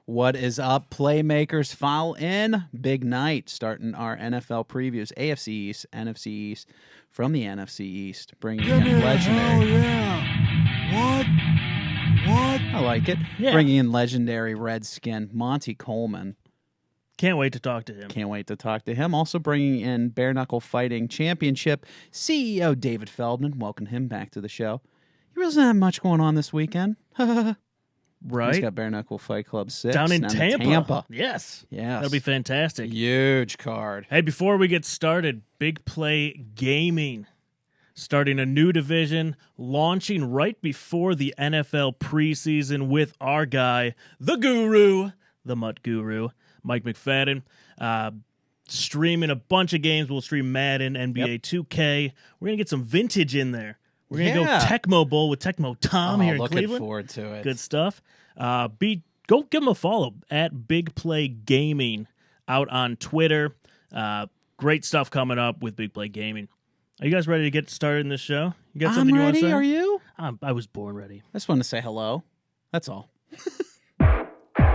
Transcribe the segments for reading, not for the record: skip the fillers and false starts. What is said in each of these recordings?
What is up, playmakers? File in. Big night starting our NFL previews. AFC East, NFC East, from the NFC East. Bringing in legendary. Oh, yeah. What? I like it. Yeah. Bringing in legendary Redskin Monte Coleman. Can't wait to talk to him. Can't wait to talk to him. Also bringing in Bareknuckle Fighting Championship CEO David Feldman. Welcome him back to the show. He really doesn't have much going on this weekend. Right? He's got Bareknuckle Fight Club 6. Down in Tampa. Yes. That'll be fantastic. Huge card. Hey, before we get started, Big Play Gaming. Starting a new division, launching right before the NFL preseason with our guy, the Guru, the Mutt Guru, Mike McFadden. Streaming a bunch of games. We'll stream Madden, NBA 2K. We're going to get some vintage in there. We're going to go Tecmo Bowl with Tecmo Tom here in Cleveland. Looking forward to it. Good stuff. Go give him a follow at Big Play Gaming out on Twitter. Great stuff coming up with Big Play Gaming. Are you guys ready to get started in this show? You got something you want to say? Are you? I was born ready. I just want to say hello. That's all. I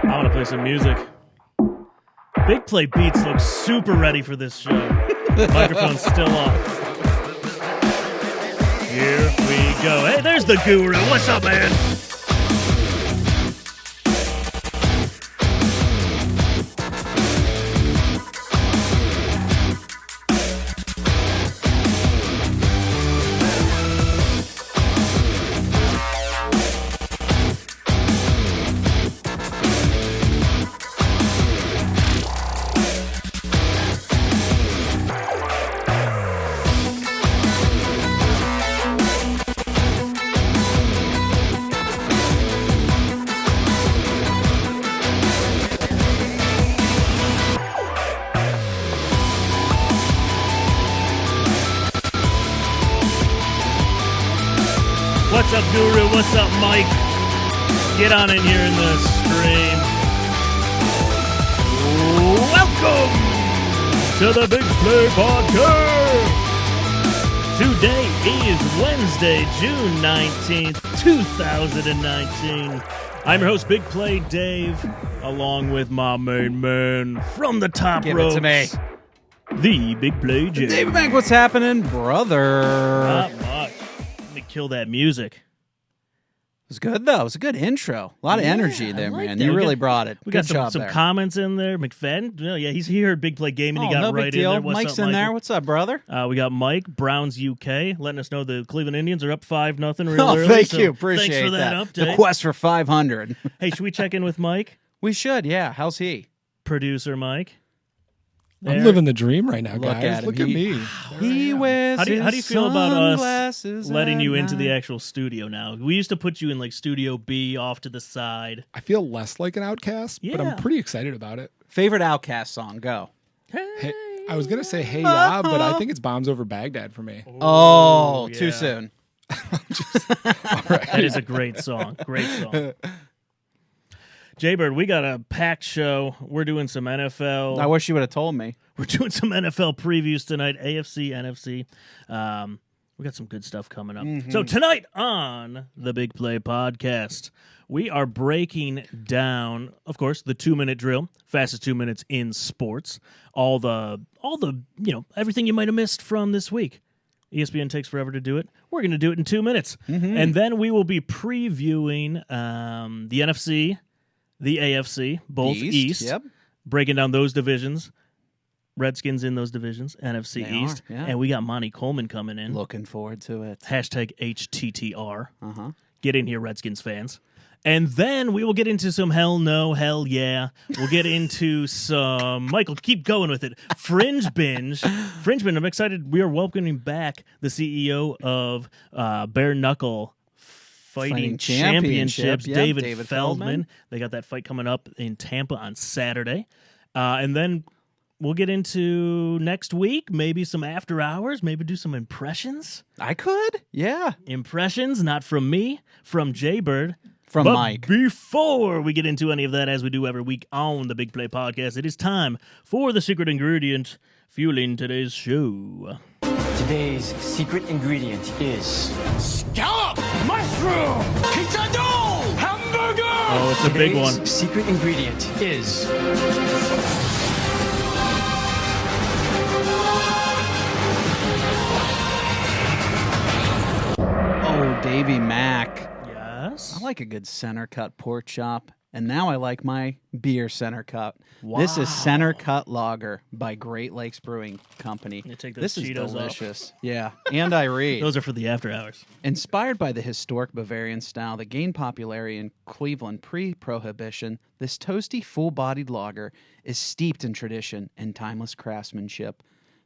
want to play some music. Big Play Beats looks super ready for this show. Microphone's still off. Here we go. Hey, there's the Guru. What's up, man? What's up, Guru? What's up, Mike? Get on in here in the stream. Welcome to the Big Play Podcast. Today is Wednesday, June 19th, 2019. I'm your host, Big Play Dave, along with my main man from the top ropes. Give it to me. The Big Play Jay. David Bank, what's happening, brother? Not much. Let me kill that music. It was good, though. It was a good intro. A lot of energy there, like man. that. You really brought it. We Good got some job there. comments in there. McFadden, he heard Big Play Gaming. He got no right big deal. in there. What's Mike's up, in Michael? there. What's up, brother? We got Mike, Browns UK, letting us know the Cleveland Indians are up 5-0 real early. Thank so you. Appreciate thanks for that The update. quest for 500. Hey, should we check in with Mike? We should, yeah. How's he? Producer Mike. I'm living the dream right now, Look guys. at him. Look at me. He wears How do you feel about us sunglasses letting you at into the night. actual studio now? We used to put you in like Studio B off to the side. I feel less like an outcast, but Yeah. I'm pretty excited about it. Favorite Outcast song? Go. Hey, I was going to say Hey Ya, but I think it's Bombs Over Baghdad for me. Oh, yeah. too soon. All right. That is a great song. Great song. Jaybird, we got a packed show. We're doing some NFL. I wish you would have told me. We're doing some NFL previews tonight, AFC, NFC. We got some good stuff coming up. So tonight on the Big Play Podcast, we are breaking down, of course, the 2-minute drill, fastest 2 minutes in sports, all the everything you might have missed from this week. ESPN takes forever to do it. We're going to do it in 2 minutes. And then we will be previewing the NFC, the AFC, both East. Yep. Breaking down those divisions. Redskins in those divisions, NFC They East. are, yeah. And we got Monte Coleman coming in. Looking forward to it. Hashtag HTTR. Uh-huh. Get in here, Redskins fans. And then we will get into some hell no, hell yeah. We'll get into some, Michael, keep going with it. Fringe Binge. Fringe Binge, I'm excited. We are welcoming back the CEO of Bareknuckle Fighting Championships, Yep, David Feldman. They got that fight coming up in Tampa on Saturday. And then we'll get into next week, maybe some after hours, maybe do some impressions. I could. Yeah. Impressions, not from me, from Jaybird. From But Mike. before we get into any of that, as we do every week on the Big Play Podcast, it is time for the secret ingredient fueling today's show. Today's secret ingredient is Scallop, mushroom, pizza dough, hamburger, Oh, it's a big Today's one. secret ingredient is Oh, Davy Mack. Yes. I like a good center cut pork chop. And now I like my beer center cut. This is Center Cut Lager by Great Lakes Brewing Company. You take those This is Cheetos off. delicious. Yeah, and I read. Those are for the after hours. Inspired by the historic Bavarian style that gained popularity in Cleveland pre-Prohibition, this toasty, full-bodied lager is steeped in tradition and timeless craftsmanship.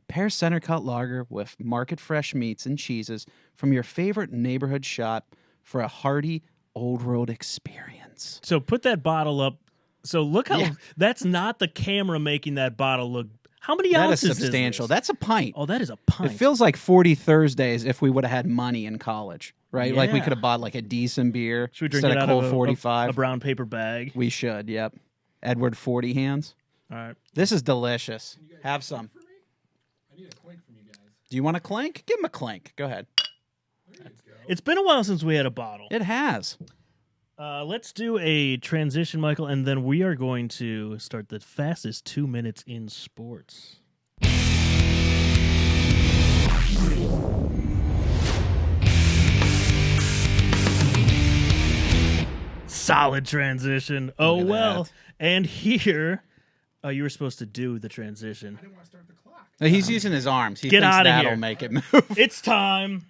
Pair Center Cut Lager with market-fresh meats and cheeses from your favorite neighborhood shop for a hearty, old-world experience. So put that bottle up. So look how Yeah. that's not the camera making that bottle look. How many That is ounces substantial. is this? That's a pint. Oh, that is a pint. It feels like 40 Thursdays if we would have had money in college, right? Like we Yeah. could have bought like a decent beer Should we drink instead it of out Colt of 45. a brown paper bag? We should, yep. Edward 40 hands. All right. This is delicious. Have some. I need a clink from you guys. Do you want a clink? Give him a clink. Go ahead. It's been a while since we had a bottle. It has. Let's do a transition, Michael, and then we are going to start the fastest 2 minutes in sports. Solid transition. Oh, Look at well. that. And here, you were supposed to do the transition. I didn't want to start the clock. He's using his arms. He Get thinks outta that'll here. make it move. It's time.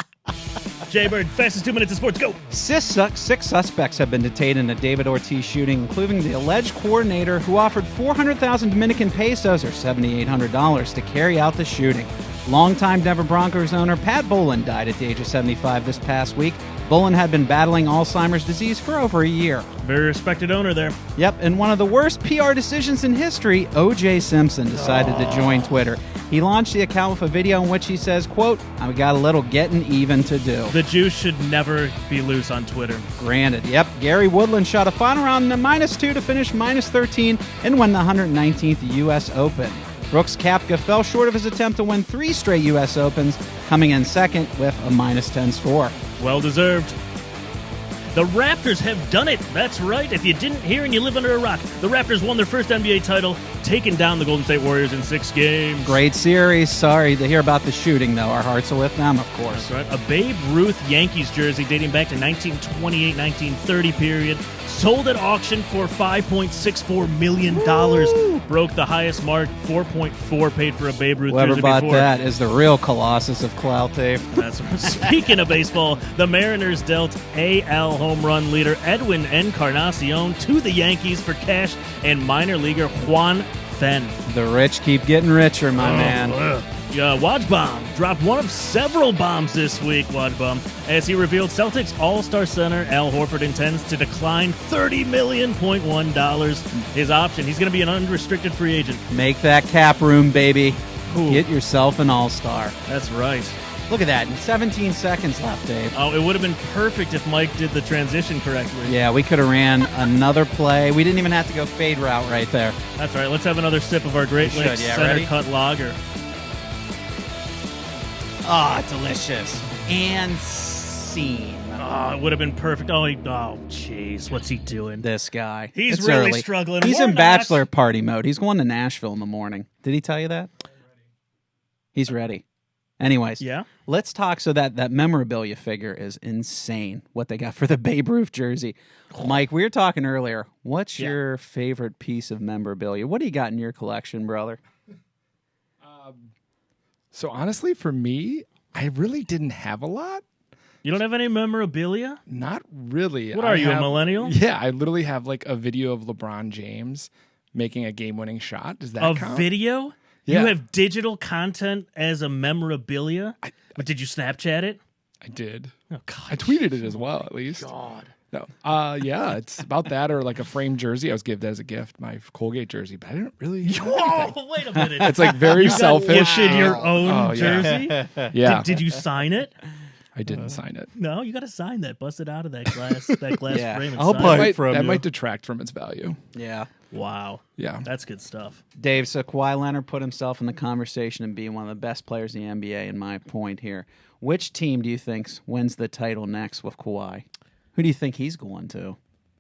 Jay-Bird, fastest 2 minutes in sports. Go. Six suspects have been detained in a David Ortiz shooting, including the alleged coordinator who offered 400,000 Dominican pesos or $7,800 to carry out the shooting. Longtime Denver Broncos owner Pat Bowlen died at the age of 75 this past week. Bowlen had been battling Alzheimer's disease for over a year. Very respected owner there. Yep, and one of the worst PR decisions in history, O.J. Simpson decided to join Twitter. He launched the account with a video in which he says, quote, "I've got a little getting even to do." The Jews should never be loose on Twitter. Granted, yep. Gary Woodland shot a final round in the -2 to finish -13 and win the 119th U.S. Open. Brooks Koepka fell short of his attempt to win 3 straight U.S. Opens, coming in second with a -10 score. Well deserved. The Raptors have done it. That's right. If you didn't hear and you live under a rock, the Raptors won their first NBA title, taking down the Golden State Warriors in 6 games. Great series. Sorry to hear about the shooting, though. Our hearts are with them, of course. That's right. A Babe Ruth Yankees jersey dating back to 1928-1930 period. Sold at auction for $5.64 million. Woo! Broke the highest mark, 4.4 paid for a Babe Ruth Whoever jersey bought before. that is the real colossus of clout tape. That's right. Speaking of baseball, the Mariners dealt AL home run leader Edwin Encarnacion to the Yankees for cash and minor leaguer Juan Fenn. The rich keep getting richer, my man. Yeah, Wajbomb dropped one of several bombs this week, Wajbomb, as he revealed Celtics All-Star center Al Horford intends to decline $30.1 million his option. He's going to be an unrestricted free agent. Make that cap room, baby. Ooh. Get yourself an all-star. That's right. Look at that. 17 seconds left, Dave. Oh, it would have been perfect if Mike did the transition correctly. Yeah, we could have ran another play. We didn't even have to go fade route right there. That's right. Let's have another sip of our Great We Lakes should, yeah, Center ready? Cut Lager. Ah, delicious. And scene. Oh, it would have been perfect. Oh, jeez. What's he doing? This guy. He's It's really early. struggling. He's We're in not. bachelor party mode. He's going to Nashville in the morning. Did he tell you that? He's ready. Anyways, Yeah? let's talk. So that memorabilia figure is insane. What they got for the Babe Ruth jersey. Mike, we were talking earlier. What's Yeah. your favorite piece of memorabilia? What do you got in your collection, brother? So honestly, for me, I really didn't have a lot. You don't have any memorabilia? Not really. What I are you, a have- millennial? Yeah, I literally have like a video of LeBron James making a game-winning shot. Does that A count? video? Yeah. You have digital content as a memorabilia? But did you Snapchat it? I did. Oh, God. I tweeted it as well, at least. God. No. Yeah, it's about that or like a framed jersey I was given as a gift, my Colgate jersey, but I didn't really. Whoa, wait a minute. It's like very You got selfish. gifted your own Oh, yeah. jersey? Yeah, Did you sign it? I didn't sign it. No, you got to sign that. Bust it out of that glass Yeah. frame and I'll sign buy it. it from that you. might detract from its value. Yeah. Wow. Yeah. That's good stuff. Dave, so Kawhi Leonard put himself in the conversation and being one of the best players in the NBA, in my point here. Which team do you think wins the title next with Kawhi? Who do you think he's going to?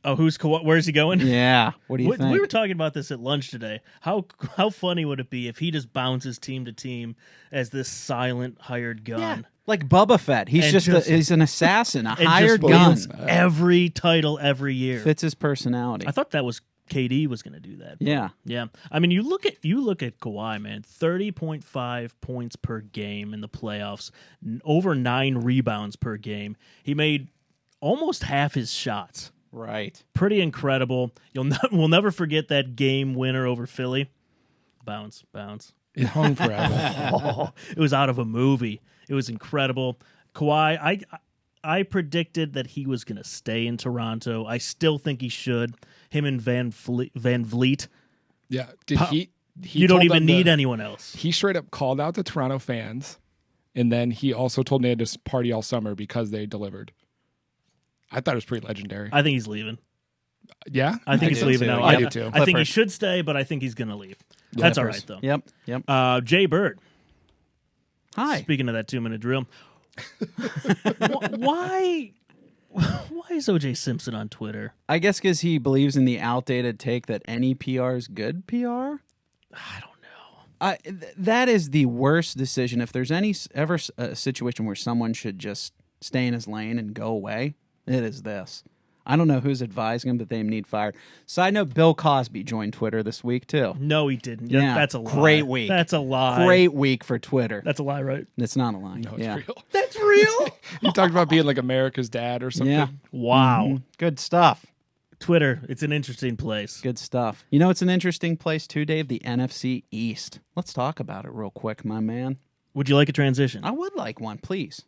Oh, who's Kawhi? Where's he going? Yeah. What do you think? We were talking about this at lunch today. How funny would it be if he just bounces team to team as this silent hired gun? Yeah. Like Boba Fett. He's And he's an assassin, a and hired just gun. wins every title every year. Fits his personality. I thought that was KD was going to do that. Yeah. Yeah. I mean, you look at Kawhi, man. 30.5 points per game in the playoffs, over 9 rebounds per game. He made almost half his shots. Right. Pretty incredible. We'll never forget that game winner over Philly. Bounce. It hung forever. It was out of a movie. It was incredible. Kawhi, I predicted that he was going to stay in Toronto. I still think he should. Him and Van Vliet. Yeah. Did he You don't told even them need anyone else. He straight up called out the Toronto fans, and then he also told them they had to party all summer because they delivered. I thought it was pretty legendary. I think he's leaving. Yeah? I think I he's do leaving too. now. I do too. I think he Clippers. should stay, but I think he's going to leave. That's all right, though. Yep. Jay Bird. Hi. Speaking of that 2-minute drill, why is O.J. Simpson on Twitter? I guess because he believes in the outdated take that any PR is good PR. I don't know. That is the worst decision. If there's ever a situation where someone should just stay in his lane and go away, it is this. I don't know who's advising him, but they need fired. Side note, Bill Cosby joined Twitter this week, too. No, he didn't. Yeah. That's a lie. Great week. That's a lie. Great week for Twitter. That's a lie, right? It's not a lie. No, it's yeah. real. That's real? He talked about being like America's dad or something. Yeah. Wow. Mhm. Good stuff. Twitter, it's an interesting place. Good stuff. You know, it's an interesting place, too, Dave, the NFC East. Let's talk about it real quick, my man. Would you like a transition? I would like one, please.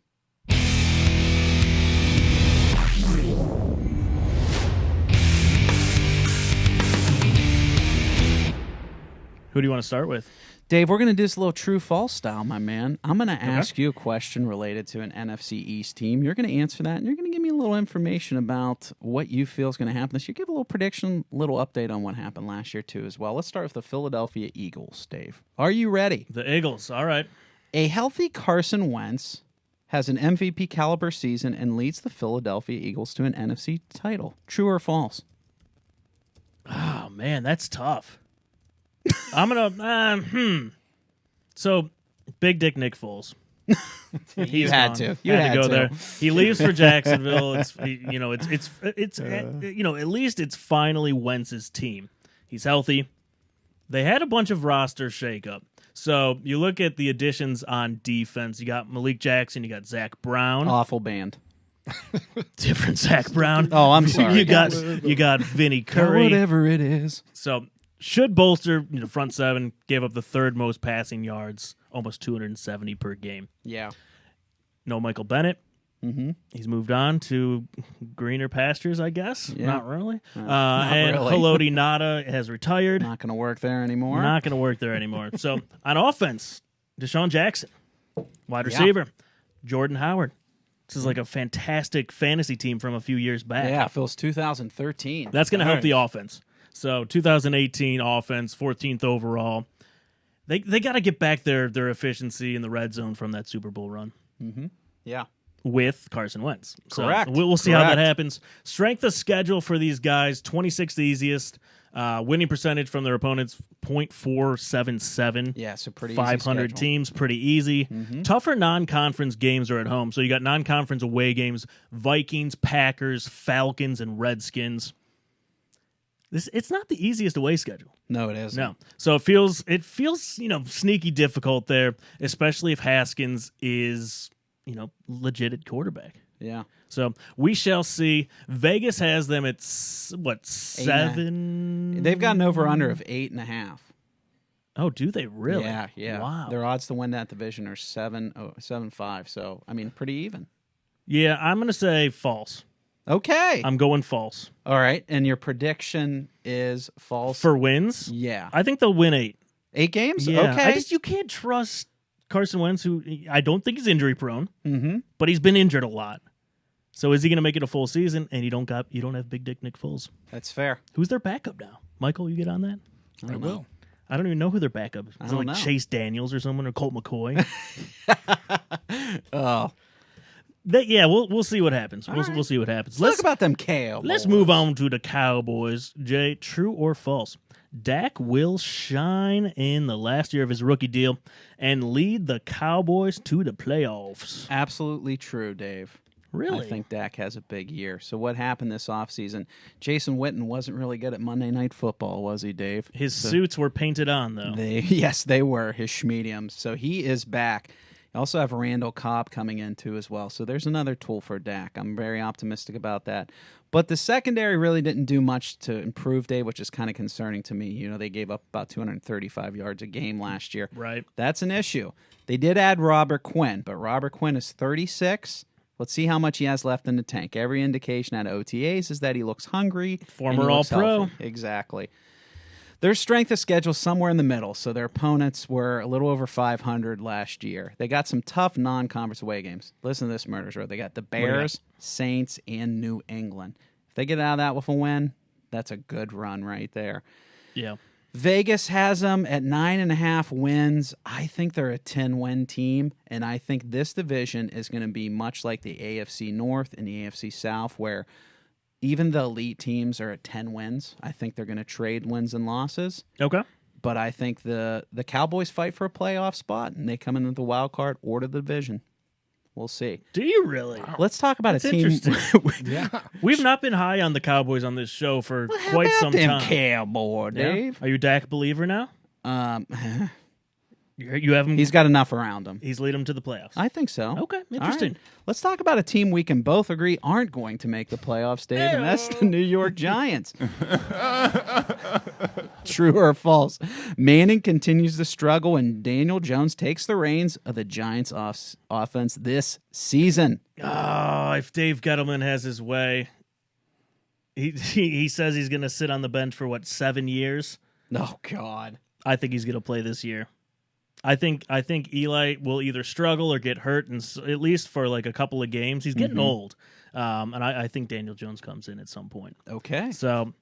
Who do you want to start with? Dave, we're going to do this a little true-false style, my man. I'm going to ask you a question related to an NFC East team. You're going to answer that, and you're going to give me a little information about what you feel is going to happen this year. Give a little prediction, a little update on what happened last year, too, as well. Let's start with the Philadelphia Eagles, Dave. Are you ready? The Eagles. All right. A healthy Carson Wentz has an MVP-caliber season and leads the Philadelphia Eagles to an NFC title. True or false? Oh, man, that's tough. I'm going to... So, Big Dick Nick Foles. You had gone. to. You had had to go to. there. He leaves for Jacksonville. At least it's finally Wentz's team. He's healthy. They had a bunch of roster shakeup. So you look at the additions on defense. You got Malik Jackson. You got Zach Brown. Awful band. Different Zach Brown. Oh, I'm sorry. you got Vinny Curry. Whatever it is. So should bolster front seven. Gave up the third most passing yards, almost 270 per game. Yeah. No Michael Bennett. Mm-hmm. He's moved on to greener pastures, I guess. Yeah. Not really. Not and really. Haloti Nada has retired. Not going to work there anymore. Not going to work there anymore. So on offense, Deshaun Jackson, wide receiver, Jordan Howard. This is like a fantastic fantasy team from a few years back. Yeah, Phil's 2013. That's going to help the offense. So 2018 offense, 14th overall. They got to get back their efficiency in the red zone from that Super Bowl run. Mm-hmm. Yeah. With Carson Wentz. So Correct. We'll see how that Correct. happens. Strength of schedule for these guys, 26th easiest. Winning percentage from their opponents, .477. Yeah, so pretty easy 500 schedule. teams, pretty easy. Mm-hmm. Tougher non-conference games are at home. So you got non-conference away games, Vikings, Packers, Falcons, and Redskins. It's not the easiest away schedule. No, it isn't. No. So it feels sneaky difficult there, especially if Haskins is, legit at quarterback. Yeah. So we shall see. Vegas has them at 7. They've got an over-under of 8.5. Oh, do they really? Yeah. Wow. Their odds to win that division are 7.5. So, I mean, pretty even. Yeah, I'm going to say false. Okay. I'm going false. All right. And your prediction is false? For wins? Yeah. I think they'll win 8. 8 games? Yeah. Okay. You can't trust Carson Wentz, who I don't think is injury prone, Mm-hmm. but he's been injured a lot. So is he going to make it a full season? And you don't have Big Dick Nick Foles. That's fair. Who's their backup now? Michael, you get on that? I will. I don't even know who their backup is. Is it don't like know. Chase Daniels or someone or Colt McCoy? Oh. We'll see what happens. We'll see what happens. Let's talk about them Cowboys. Let's move on to the Cowboys. Jay, true or false? Dak will shine in the last year of his rookie deal and lead the Cowboys to the playoffs. Absolutely true, Dave. Really? I think Dak has a big year. So what happened this offseason? Jason Witten wasn't really good at Monday Night Football, was he, Dave? His suits were painted on, though. Yes, they were, his schmediums. So he is back. You also have Randall Cobb coming in, too, as well. So there's another tool for Dak. I'm very optimistic about that. But the secondary really didn't do much to improve, Dave, which is kind of concerning to me. You know, they gave up about 235 yards a game last year. Right. That's an issue. They did add Robert Quinn, but Robert Quinn is 36. Let's see how much he has left in the tank. Every indication at OTAs is that he looks hungry. Former All-Pro. Exactly. Their strength of schedule is somewhere in the middle, so their opponents were a little over 500 last year. They got some tough non-conference away games. Listen to this, Murders Row. They got the Bears, Saints, and New England. If they get out of that with a win, that's a good run right there. Yeah. Vegas has them at 9.5 wins. I think they're a 10-win team, and I think this division is going to be much like the AFC North and the AFC South, where even the elite teams are at 10 wins. I think they're going to trade wins and losses. Okay. But I think the Cowboys fight for a playoff spot, and they come in with the wild card or the division. We'll see. Do you really? Let's talk about That's a team. interesting. Yeah. We've not been high on the Cowboys on this show for How quite about some them time. Cowboy, Yeah? Dave? Are you a Dak believer now? You have him. He's got enough around him. He's lead him to the playoffs. I think so. Okay, All interesting. right. Let's talk about a team we can both agree aren't going to make the playoffs, Dave, and that's the New York Giants. True or false? Manning continues to struggle, and Daniel Jones takes the reins of the Giants' offense this season. Oh, if Dave Gettleman has his way, he says he's going to sit on the bench for 7 years. Oh, God. I think he's going to play this year. I think Eli will either struggle or get hurt, and at least for a couple of games. He's getting old, and I think Daniel Jones comes in at some point. Okay. So,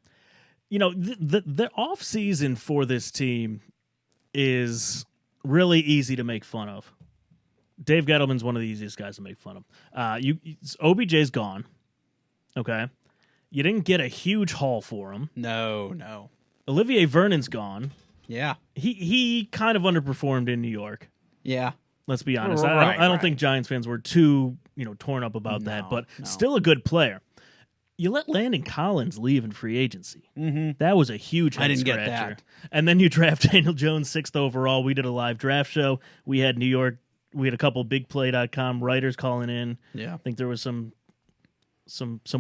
the off season for this team is really easy to make fun of. Dave Gettleman's one of the easiest guys to make fun of. OBJ's gone. Okay, you didn't get a huge haul for him. No. Olivier Vernon's gone. Yeah. He kind of underperformed in New York. Yeah. Let's be honest. Right, I don't think Giants fans were too torn up about that, but no. still a good player. You let Landon Collins leave in free agency. Mm-hmm. That was a huge head I didn't get scratcher. that. And then you draft Daniel Jones 6th overall. We did a live draft show. We had New York. We had a couple BigPlay.com writers calling in. Yeah. I think there was some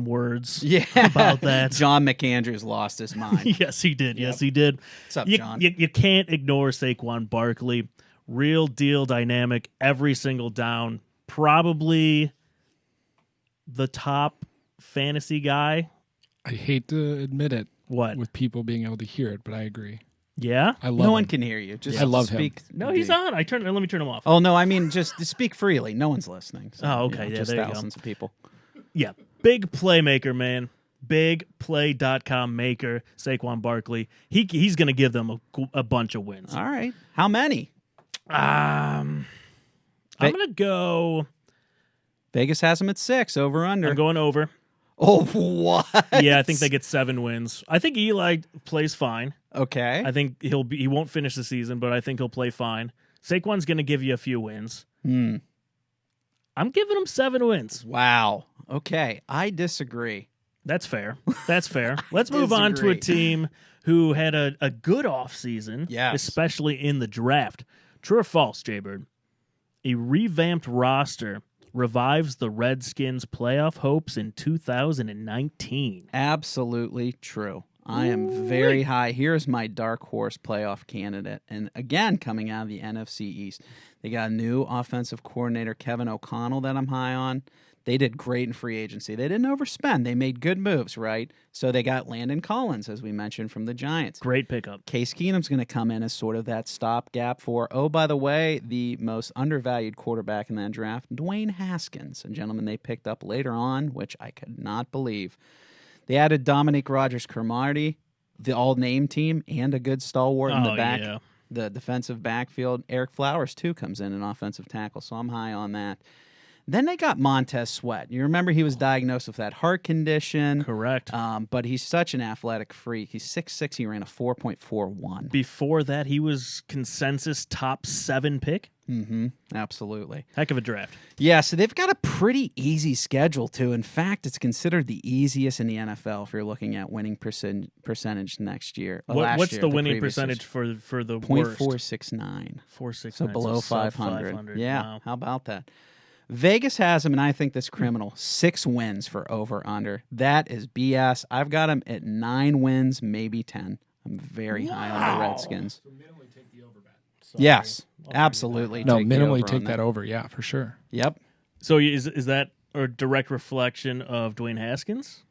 words Yeah. about that. John McAndrews lost his mind. Yes, he did. Yes, he did. What's up, you, John? You can't ignore Saquon Barkley. Real deal dynamic every single down. Probably the top fantasy guy. I hate to admit it What? with people being able to hear it, but I agree. Yeah? I love No him. one can hear you. Just I love him. speak. No, he's on. Let me turn him off. Oh, no, I mean, just speak freely. No one's listening. So, Oh, okay. Yeah, just there you go. thousands of people. Yeah. Big playmaker, man. BigPlay.com maker, Saquon Barkley. He's going to give them a bunch of wins. All right. How many? I'm going to go. Vegas has him at 6, over under. I'm going over. Oh, what? Yeah, I think they get 7 wins. I think Eli plays fine. Okay. I think he won't finish the season, but I think he'll play fine. Saquon's going to give you a few wins. I'm giving him 7 wins. Wow. Okay. I disagree. That's fair. Let's move on to a disagree. team who had a good offseason, Yes. especially in the draft. True or false, Jaybird? A revamped roster revives the Redskins' playoff hopes in 2019. Absolutely true. I am very high. Here's my dark horse playoff candidate. And again, coming out of the NFC East, they got a new offensive coordinator, Kevin O'Connell, that I'm high on. They did great in free agency. They didn't overspend. They made good moves, right? So they got Landon Collins, as we mentioned, from the Giants. Great pickup. Case Keenum's going to come in as sort of that stopgap for, oh, by the way, the most undervalued quarterback in that draft, Dwayne Haskins, a gentleman they picked up later on, which I could not believe. They added Dominique Rodgers-Cromartie, the all-name team, and a good stalwart in the back, yeah. the defensive backfield. Eric Flowers, too, comes in an offensive tackle, so I'm high on that. Then they got Montez Sweat. You remember he was diagnosed with that heart condition. Correct. But he's such an athletic freak. He's 6'6". He ran a 4.41. Before that, he was consensus top 7 pick. Mm-hmm. Absolutely. Heck of a draft. Yeah, so they've got a pretty easy schedule, too. In fact, it's considered the easiest in the NFL if you're looking at winning percentage next year. What's the winning percentage for the worst? 0.469. 469. So below sub 500. Yeah, Wow. how about that? Vegas has him, and I think this criminal, 6 wins for over-under. That is BS. I've got him at 9 wins, maybe 10. I'm very high on the Redskins. So minimally take the over bet. Yes, absolutely. No, take the minimally over take on that over. Yeah, for sure. Yep. So is that a direct reflection of Dwayne Haskins?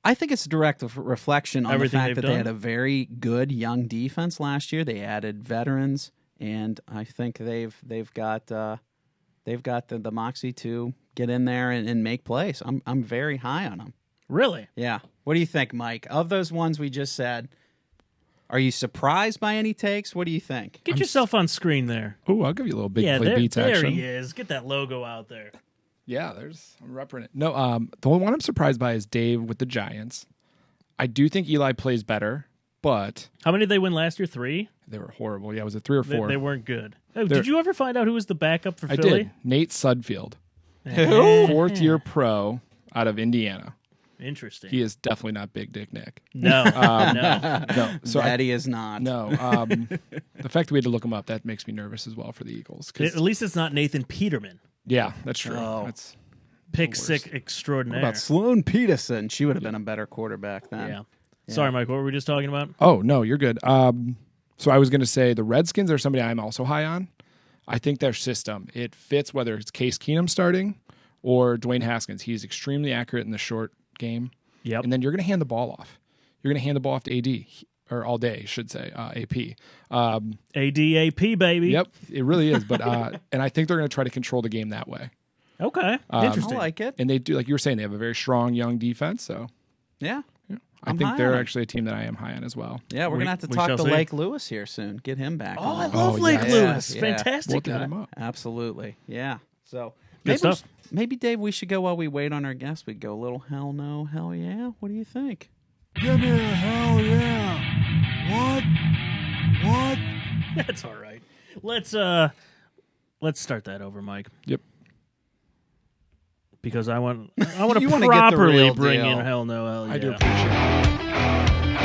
I think it's a direct reflection on Everything the fact they've that they had done? a very good young defense last year. They added veterans, and I think they've got the moxie to get in there and make plays. I'm very high on them. Really? Yeah. What do you think, Mike? Of those ones we just said, are you surprised by any takes? What do you think? Get yourself on screen there. Oh, I'll give you a little big Yeah, play beats there action. he is. Get that logo out there. Yeah, I'm repping it. No, the only one I'm surprised by is Dave with the Giants. I do think Eli plays better, but How many did they win last year? 3? they were horrible. Yeah, was it 3 or 4? They weren't good. Oh, did you ever find out who was the backup for I Philly? did. Nate Sudfeld, Who? 4th-year pro out of Indiana. Interesting. He is definitely not Big Dick Nick. No, no. No, so That he is not. no. The fact that we had to look him up, that makes me nervous as well for the Eagles. 'Cause- At least it's not Nathan Peterman. yeah, that's true. Oh. That's Pick worst. sick extraordinaire. What about Sloan Peterson? She would have been a better quarterback then. Yeah. Sorry, Mike. What were we just talking about? Oh, no, you're good. So I was going to say the Redskins are somebody I'm also high on. I think their system, it fits whether it's Case Keenum starting or Dwayne Haskins. He's extremely accurate in the short game. Yep. And then you're going to hand the ball off. You're going to hand the ball off to AD, or all day, I should say, AP. ADAP, baby. Yep, it really is. But and I think they're going to try to control the game that way. Okay. I Interesting. like it. And they do, like you were saying, they have a very strong young defense. So Yeah. I I'm think high they're on 'em. actually a team that I am high on as well. Yeah, we're We- going to have to we talk shall to see. Lake Lewis here soon. Get him back. Oh, on I the- love Oh, Lake yes. Lewis. Yeah. Fantastic We'll get guy. him up. Absolutely. Yeah. So Good maybe, stuff. maybe, Dave, we should go while we wait on our guest. We'd go a little hell no, hell yeah. What do you think? Give me a hell yeah. What? That's all right. Let's start that over, Mike. Yep. Because I want You to wanna get the properly real bring deal. in hell no, hell yeah. I do appreciate it.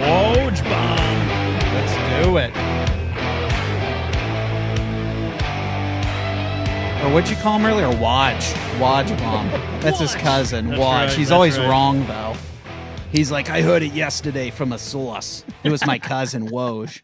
Woj bomb. Let's do it. Or what'd you call him earlier? Waj bomb. That's his cousin. That's Waj. right, He's that's always right. wrong though. He's like, I heard it yesterday from a source. It was my cousin Woj.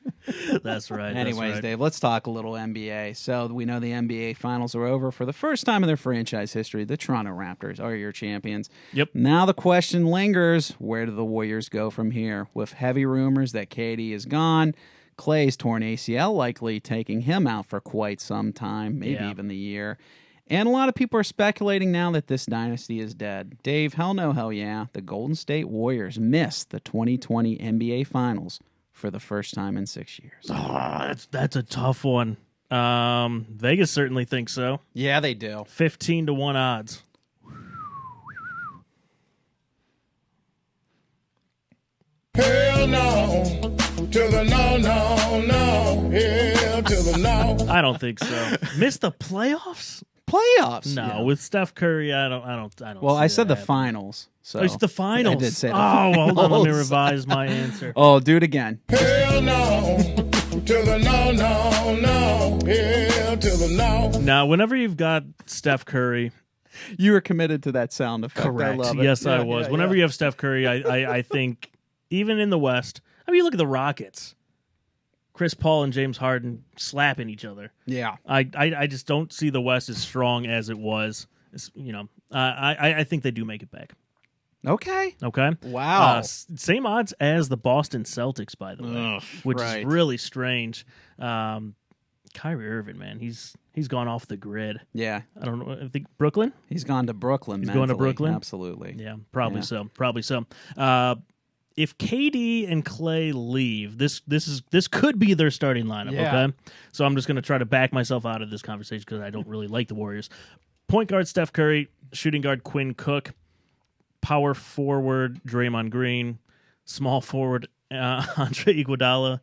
That's right. Anyways, that's right. Dave, let's talk a little NBA. So we know the NBA finals are over. For the first time in their franchise history, the Toronto Raptors are your champions. Yep. Now the question lingers, where do the Warriors go from here? With heavy rumors that KD is gone, Clay's torn ACL likely taking him out for quite some time, maybe Yeah. even the year. And a lot of people are speculating now that this dynasty is dead. Dave, hell no, hell yeah. The Golden State Warriors missed the 2020 NBA Finals for the first time in 6 years. Oh, that's a tough one. Vegas certainly thinks so. Yeah, they do. 15-1 odds. Hell no. To the no, no, no. Hell to the no. I don't think so. Missed the playoffs? Playoffs. No, Yeah. with Steph Curry, I don't. Well, see I said that the happening. finals. So Oh, it's the finals. I did say the hold on. Let me finals. revise my answer. Oh, do it again. Hell no. To the no, no, no. Hell to the no. Now, whenever you've got Steph Curry, You were committed to that sound effect. I correct? love it. Yes, I Yeah, was. yeah, Whenever yeah. you have Steph Curry, I think even in the West. I mean, you look at the Rockets. Chris Paul and James Harden slapping each other. Yeah. I just don't see the West as strong as it was. I think they do make it back. Okay. Okay. Wow. Same odds as the Boston Celtics, by the way, Ugh, which right. is really strange. Kyrie Irving, man, he's gone off the grid. Yeah. I don't know. I think Brooklyn. He's gone to Brooklyn. He's going to Brooklyn? Absolutely. Yeah, probably so. Probably so. If KD and Clay leave, this could be their starting lineup. Yeah. Okay, so I'm just going to try to back myself out of this conversation because I don't really like the Warriors. Point guard Steph Curry, shooting guard Quinn Cook, power forward Draymond Green, small forward Andre Iguodala.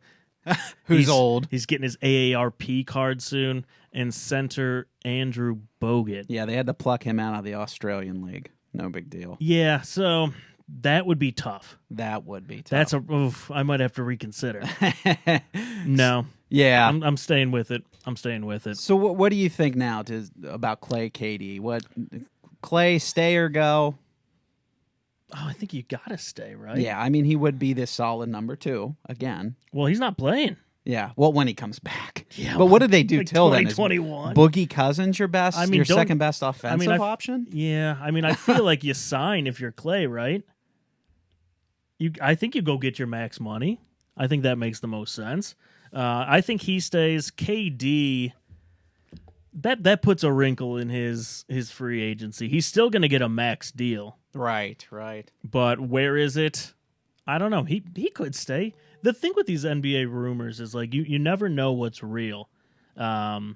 Who's old? He's getting his AARP card soon, and center Andrew Bogut. Yeah, they had to pluck him out of the Australian League. No big deal. Yeah, so that would be tough. That would be tough. That's I might have to reconsider. No. Yeah. I'm staying with it. So what do you think now about Clay, KD? What Clay, stay or go? Oh, I think you got to stay, right? Yeah, I mean, he would be this solid number 2 again. Well, he's not playing. Yeah, well, when he comes back. Yeah, but what did they do like till then? 2021. Boogie Cousins your best, your second best offensive option? Yeah, I mean, I feel like you sign if you're Clay, right? I think you go get your max money. I think that makes the most sense. I think he stays. KD, that puts a wrinkle in his free agency. He's still going to get a max deal. Right. But where is it? I don't know. He could stay. The thing with these NBA rumors is like you never know what's real. You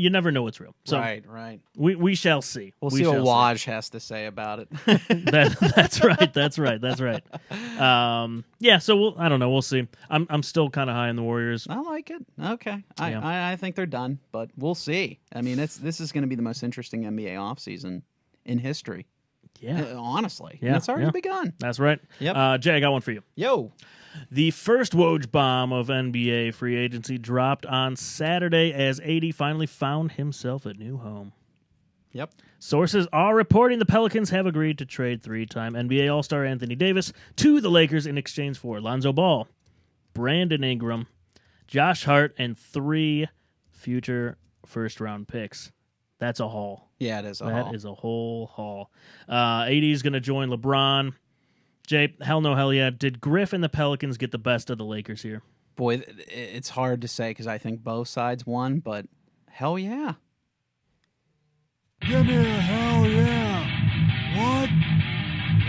never know what's real. So right. We shall see. We'll see what Waj has to say about it. That's right. Yeah. So I don't know. We'll see. I'm still kind of high on the Warriors. I like it. Okay. Yeah. I think they're done, but we'll see. I mean, this is going to be the most interesting NBA offseason in history. Yeah. Honestly. Yeah. And it's already begun. That's right. Yep. Jay, I got one for you. Yo. The first Woj bomb of NBA free agency dropped on Saturday as AD finally found himself a new home. Yep. Sources are reporting the Pelicans have agreed to trade 3-time NBA All-Star Anthony Davis to the Lakers in exchange for Lonzo Ball, Brandon Ingram, Josh Hart, and 3 future first-round picks. That's a haul. Yeah, it is a haul. That is a whole haul. AD is going to join LeBron. Jay, hell no, hell yeah. Did Griff and the Pelicans get the best of the Lakers here? Boy, it's hard to say because I think both sides won, but hell yeah. Give me a hell yeah.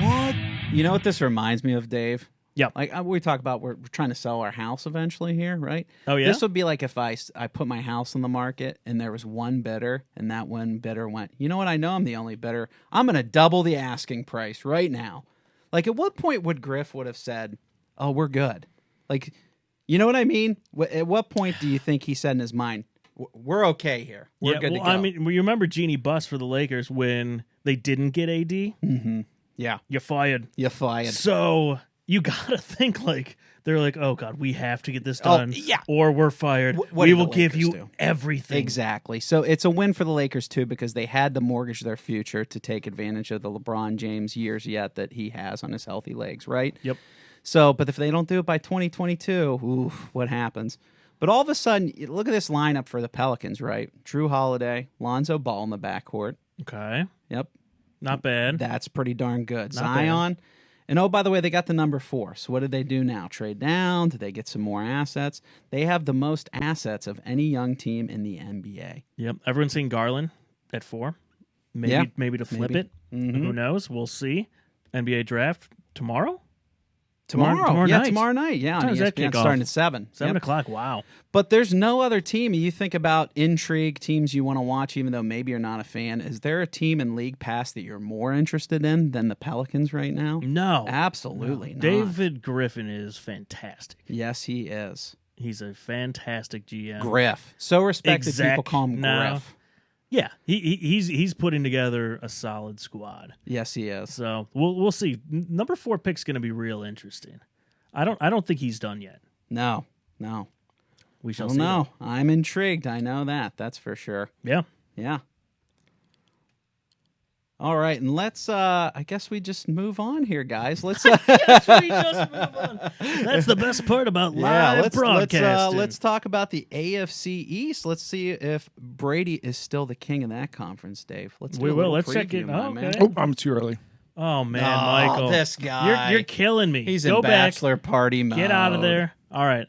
What? You know what this reminds me of, Dave? Yeah. Like we talk about, we're trying to sell our house eventually here, right? Oh, yeah? This would be like if I put my house on the market and there was one bidder and that one bidder went, you know what? I know I'm the only bidder. I'm going to double the asking price right now. Like, at what point would Griff would have said, oh, we're good? Like, you know what I mean? At what point do you think he said in his mind, we're okay here. We're good to go. I mean, you remember Jeannie Buss for the Lakers when they didn't get AD? Mm-hmm. Yeah. You're fired. So you got to think like, they're like, oh, God, we have to get this done. Yeah. Or we're fired. We will give you everything. Exactly. So it's a win for the Lakers, too, because they had to mortgage their future to take advantage of the LeBron James years yet that he has on his healthy legs, right? Yep. So, but if they don't do it by 2022, oof, what happens? But all of a sudden, look at this lineup for the Pelicans, right? Drew Holiday, Lonzo Ball in the backcourt. Okay. Yep. Not bad. That's pretty darn good. Not Zion. bad. And oh, by the way, they got the number 4. So what did they do now? Trade down? Did they get some more assets? They have the most assets of any young team in the NBA. Yep. Everyone's seeing Garland at 4. Maybe to flip it. Mm-hmm. Who knows? We'll see. NBA draft tomorrow? Tomorrow night. Tomorrow night. Yeah, on What time does that ESPN, kick off? starting at 7. 7 Yep. o'clock. Wow. But there's no other team. You think about intrigue, teams you want to watch, even though maybe you're not a fan. Is there a team in League Pass that you're more interested in than the Pelicans right now? No. Absolutely not. David Griffin is fantastic. Yes, he is. He's a fantastic GM. Griff. So respected, Exec people call him now. Griff. Yeah, he's putting together a solid squad. Yes, he is. So we'll see. Number 4 pick's going to be real interesting. I don't think he's done yet. No. We shall Well, see. no, I'm intrigued. I know that. That's for sure. Yeah. Yeah. All right, and let's. I guess we just move on here, guys. Let's. Yes, we just move on. That's the best part about live broadcasting. Let's talk about the AFC East. Let's see if Brady is still the king of that conference, Dave. Let's. We do a will. little Let's check preview, it. my Oh, man. okay. Oh, I'm too early. Oh man, Oh, Michael, this guy. you're killing me. He's Go in back. bachelor party mode. Get out of there. All right.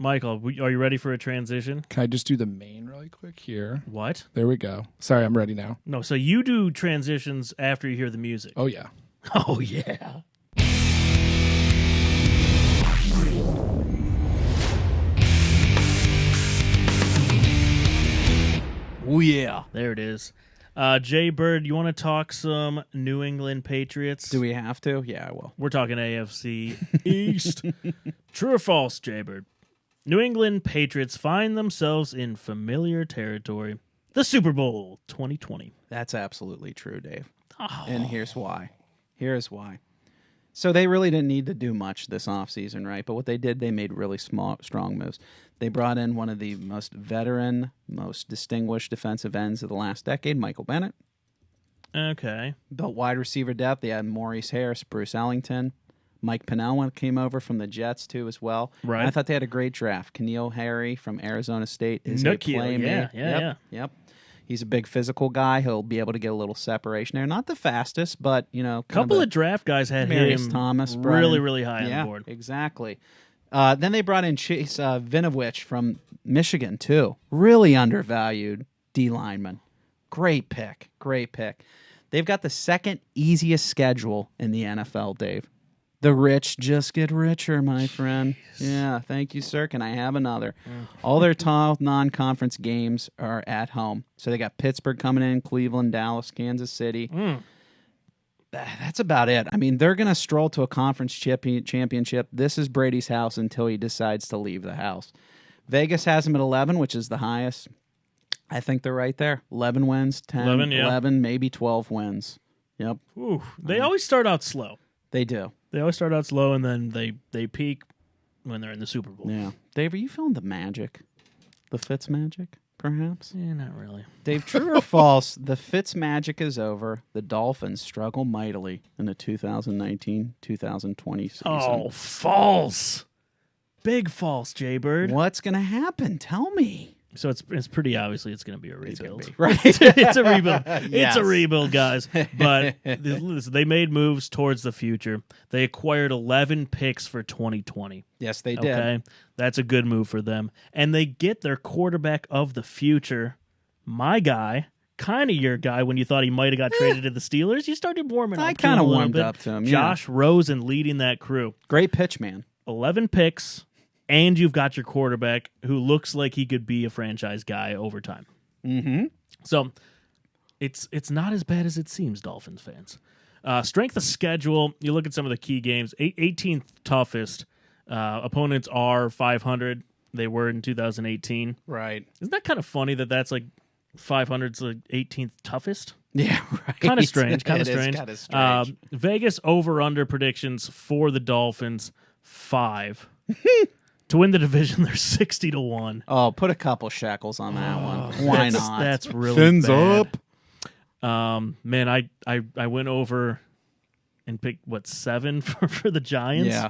Michael, are you ready for a transition? Can I just do the main really quick here? What? There we go. Sorry, I'm ready now. No, so you do transitions after you hear the music. Oh, yeah. Oh, yeah. Oh, yeah. There it is. Jay Bird, you want to talk some New England Patriots? Do we have to? Yeah, I will. We're talking AFC East. True or false, Jay Bird? New England Patriots find themselves in familiar territory. The Super Bowl 2020. That's absolutely true, Dave. Oh. And here's why. Here's why. So they really didn't need to do much this offseason, right? But what they did, they made really strong moves. They brought in one of the most veteran, most distinguished defensive ends of the last decade, Michael Bennett. Okay. Built wide receiver depth. They had Maurice Harris, Bruce Ellington. Mike Pennell came over from the Jets, too, as well. Right. And I thought they had a great draft. N'Keal Harry from Arizona State is N'Keal, a playmaker. Yeah. He's a big physical guy. He'll be able to get a little separation there. Not the fastest, but, you know. A couple of draft guys had Marius him Thomas, really, really high on the board. Exactly. Then they brought in Chase Vinovich from Michigan, too. Really undervalued D lineman. Great pick. They've got the second easiest schedule in the NFL, Dave. The rich just get richer, my friend. Yeah, thank you, sir. Can I have another? All their top non-conference games are at home. So they got Pittsburgh coming in, Cleveland, Dallas, Kansas City. That's about it. I mean, they're going to stroll to a conference championship. This is Brady's house until he decides to leave the house. Vegas has them at 11, which is the highest. I think they're right there. 11 wins, 10, 11, maybe 12 wins. Yep. Ooh, they always start out slow. They do. They always start out slow, and then they peak when they're in the Super Bowl. Yeah. Dave, are you feeling the magic? The Fitz magic, perhaps? Yeah, not really. Dave, true or false, the Fitz magic is over. The Dolphins struggle mightily in the 2019-2020 season. Oh, false. Big false, Jay Bird. What's going to happen? Tell me. So it's pretty obviously it's going to be a rebuild. Right. It's a rebuild. Yes. It's a rebuild, guys. But listen, they made moves towards the future. They acquired 11 picks for 2020. Yes, they did. Okay, that's a good move for them. And they get their quarterback of the future, my guy, kind of your guy when you thought he might have got traded to the Steelers. You started warming up. I kind of warmed up to him. Josh Rosen leading that crew. Great pitch, man. 11 picks. And you've got your quarterback who looks like he could be a franchise guy over time. Mm-hmm. So it's not as bad as it seems, Dolphins fans. Strength of schedule, you look at some of the key games. 18th toughest. Opponents are 500. They were in 2018. Right. Isn't that kind of funny that that's like 500's the 18th toughest? Yeah, right. Kind of strange. It is kinda strange. Vegas over-under predictions for the Dolphins, 5. To win the division, they're 60-1. Oh, put a couple shekels on that one. Why not? That's really Fins bad. up. Man, I went over and picked, 7 for the Giants? Yeah.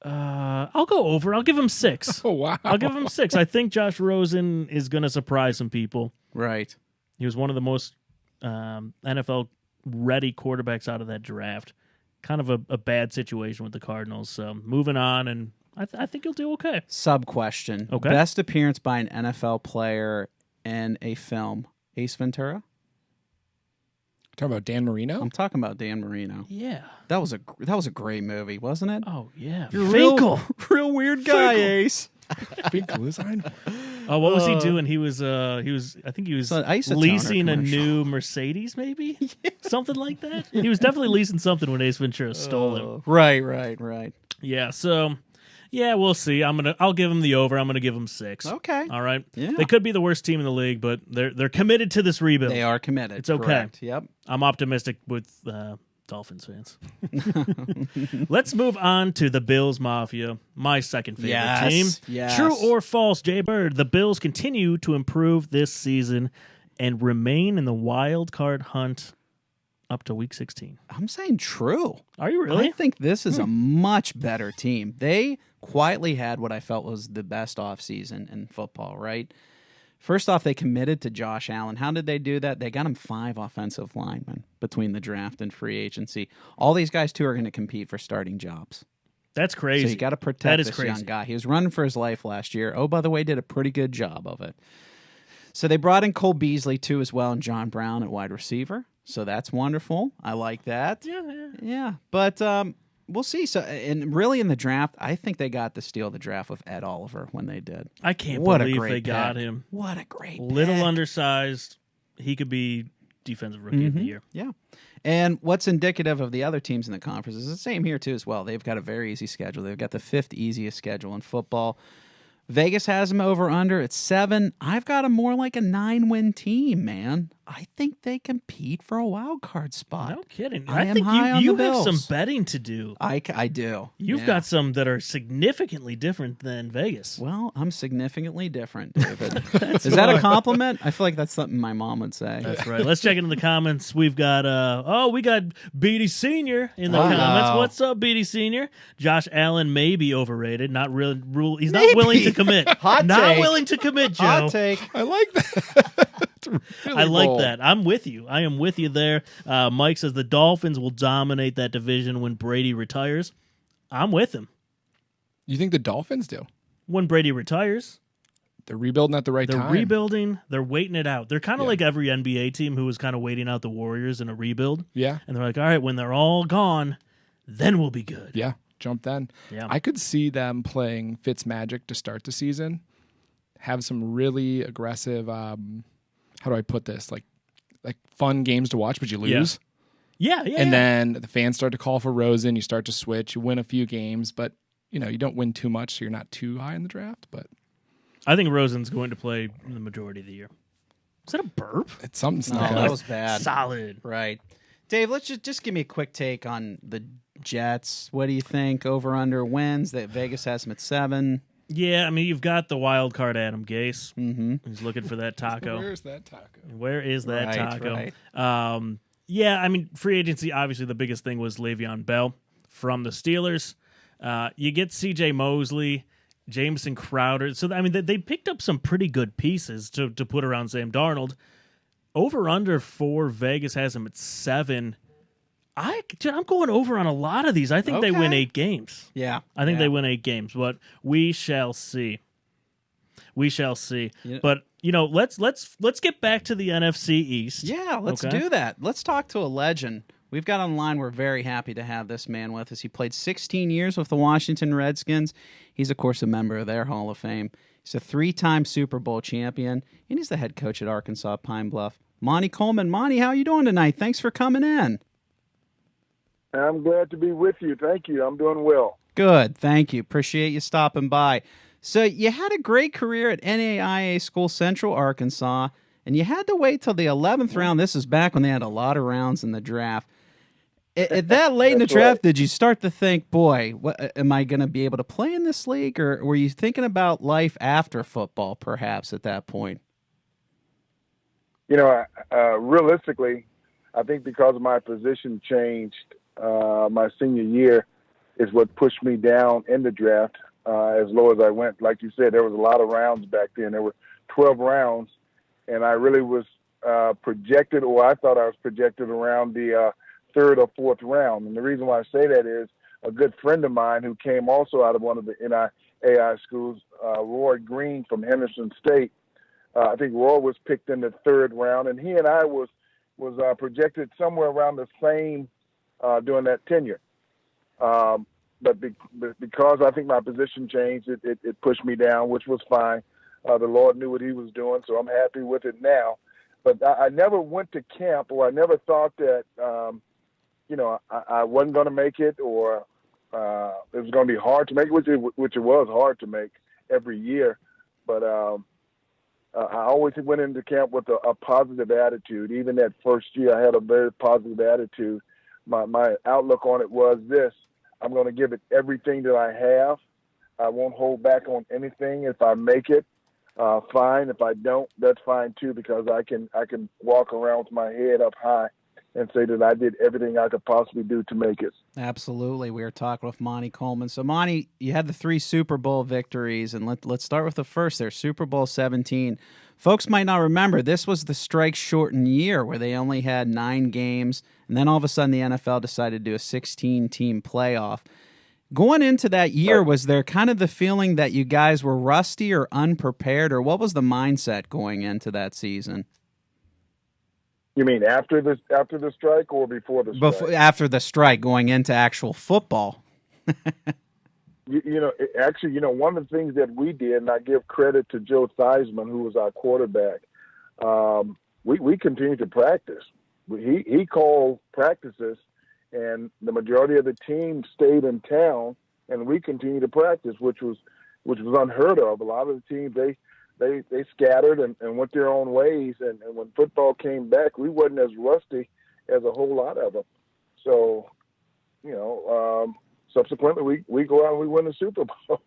I'll go over. I'll give him 6. Oh, wow. I'll give him 6. I think Josh Rosen is going to surprise some people. Right. He was one of the most NFL-ready quarterbacks out of that draft. Kind of a bad situation with the Cardinals. So moving on, and I think he'll do okay. Sub-question. Okay. Best appearance by an NFL player in a film. Ace Ventura? Talking about Dan Marino? I'm talking about Dan Marino. Yeah. That was a great movie, wasn't it? Oh, yeah. You're Finkel. real weird guy, Finkel. Ace. Finkel is on. Oh, what was he doing? He was I think he was So an Isotoner leasing a commercial. new Mercedes, maybe? Something like that. He was definitely leasing something when Ace Ventura stole him. Right. Yeah, so yeah, we'll see. I'll give him the over. I'm gonna give him 6. Okay. All right. Yeah. They could be the worst team in the league, but they're committed to this rebuild. They are committed. It's okay. Correct. Yep. I'm optimistic with Dolphins fans. Let's move on to the Bills Mafia, my second favorite team. Yes. True or false, Jay Bird? The Bills continue to improve this season and remain in the wild card hunt up to Week 16. I'm saying true. Are you really? I think this is a much better team. They quietly had what I felt was the best offseason in football, right? First off, they committed to Josh Allen. How did they do that? They got him 5 offensive linemen between the draft and free agency. All these guys, too, are going to compete for starting jobs. That's crazy. So you got to protect That is this crazy. young guy. He was running for his life last year. Oh, by the way, did a pretty good job of it. So they brought in Cole Beasley, too, as well, and John Brown at wide receiver. So that's wonderful. I like that. Yeah. But we'll see. So, and really in the draft, I think they got to steal the draft with Ed Oliver when they did. I can't What a believe great they got pick. him. What a great Little pick. undersized. He could be defensive rookie of the year. Yeah. And what's indicative of the other teams in the conference is the same here, too, as well. They've got a very easy schedule. They've got the 5th easiest schedule in football. Vegas has them over under at 7. I've got them more like a 9-win team, man. I think they compete for a wild card spot. No kidding. I I am think high on you the have Bills. some betting to do. I do. You've Yeah. got some that are significantly different than Vegas. Well, I'm significantly different, David. Is that a compliment? I feel like that's something my mom would say. That's right. Let's check into the comments. We've got we got BD Senior in the Oh, comments. no. What's up, BD Senior? Josh Allen may be overrated. Not really. He's not Maybe. willing to commit. Hot not take. willing to commit, Joe. Hot take. I like that. It's really I like bold. that. I'm with you. I am with you there. Mike says the Dolphins will dominate that division when Brady retires. I'm with him. You think the Dolphins do? When Brady retires, They're rebuilding at the right they're time. rebuilding. They're waiting it out. They're kind of Yeah. like every NBA team who was kind of waiting out the Warriors in a rebuild. Yeah. And they're like, all right, when they're all gone, then we'll be good. Yeah. Jump then. Yeah. I could see them playing Fitzmagic to start the season. Have some really aggressive, how do I put this? Like fun games to watch, but you lose. Yeah. And then the fans start to call for Rosen. You start to switch. You win a few games, but you don't win too much, so you're not too high in the draft. But I think Rosen's going to play the majority of the year. Is that a burp? it's something No, snuck that out. was bad. Solid. Right. Dave, let's just give me a quick take on the Jets. What do you think? Over under wins that Vegas has them at 7. Yeah, I mean, you've got the wild card Adam Gase. Mm-hmm. He's looking for that taco. Where's that taco? Where is that Right, taco? right. Yeah, I mean, free agency, obviously the biggest thing was Le'Veon Bell from the Steelers. You get C.J. Mosley, Jameson Crowder. So, I mean, they picked up some pretty good pieces to put around Sam Darnold. Over under for Vegas has him at 7. I'm going over on a lot of these. I think they win Okay. 8 games. Yeah. I think Yeah. they win 8 games, but we shall see. We shall see. Yeah. But let's get back to the NFC East. Yeah, let's Okay. do that. Let's talk to a legend. We've got online. We're very happy to have this man with us. He played 16 years with the Washington Redskins. He's, of course, a member of their Hall of Fame. He's a 3-time Super Bowl champion, and he's the head coach at Arkansas Pine Bluff. Monte Coleman. Monte, how you doing tonight? Thanks for coming in. I'm glad to be with you. Thank you. I'm doing well. Good. Thank you. Appreciate you stopping by. So you had a great career at NAIA School Central, Arkansas, and you had to wait till the 11th round. This is back when they had a lot of rounds in the draft. At that late in the That's draft, right. did you start to think, boy, am I going to be able to play in this league? Or were you thinking about life after football, perhaps, at that point? Realistically, I think because my position changed my senior year is what pushed me down in the draft as low as I went. Like you said, there was a lot of rounds back then. There were 12 rounds, and I really was projected, or I thought I was projected around the 3rd or 4th round. And the reason why I say that is a good friend of mine who came also out of one of the NAIA schools, Roy Green from Henderson State. I think Roy was picked in the 3rd round, and he and I was projected somewhere around the same during that tenure. But because I think my position changed, it pushed me down, which was fine. The Lord knew what he was doing, so I'm happy with it now. But I never went to camp, or I never thought that, I wasn't going to make it, or it was going to be hard to make, which it was hard to make every year. But I always went into camp with a positive attitude. Even that first year, I had a very positive attitude. My outlook on it was this: I'm going to give it everything that I have. I won't hold back on anything. If I make it, fine. If I don't, that's fine too, because I can walk around with my head up high and say that I did everything I could possibly do to make it. Absolutely. We were talking with Monte Coleman. So, Monte, you had the 3 Super Bowl victories, and let's start with the first there, Super Bowl 17. Folks might not remember, this was the strike-shortened year where they only had 9 games, and then all of a sudden the NFL decided to do a 16-team playoff. Going into that year, was there kind of the feeling that you guys were rusty or unprepared, or what was the mindset going into that season? You mean after the strike or before the strike? After the strike, going into actual football. Actually, one of the things that we did, and I give credit to Joe Theismann, who was our quarterback, we continued to practice. He called practices, and the majority of the team stayed in town, and we continued to practice, which was unheard of. A lot of the teams, they scattered and went their own ways, and when football came back, we wasn't as rusty as a whole lot of them. So, subsequently, we go out and we win the Super Bowl.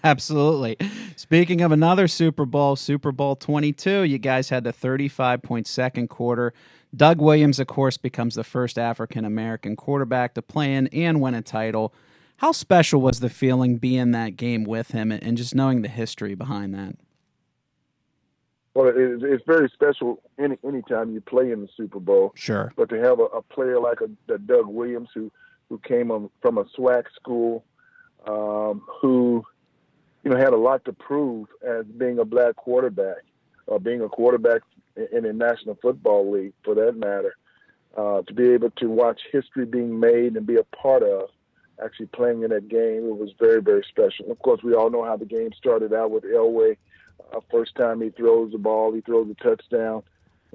Absolutely. Speaking of another Super Bowl, Super Bowl 22, you guys had the 35-point second quarter. Doug Williams, of course, becomes the first African-American quarterback to play in and win a title. How special was the feeling being in that game with him and just knowing the history behind that? Well, it's very special anytime you play in the Super Bowl. Sure. But to have a player like a Doug Williams who came from a SWAC school, who had a lot to prove as being a black quarterback, or being a quarterback in the National Football League, for that matter, to be able to watch history being made and be a part of actually playing in that game, it was very, very special. Of course, we all know how the game started out with Elway. First time he throws the ball, he throws a touchdown,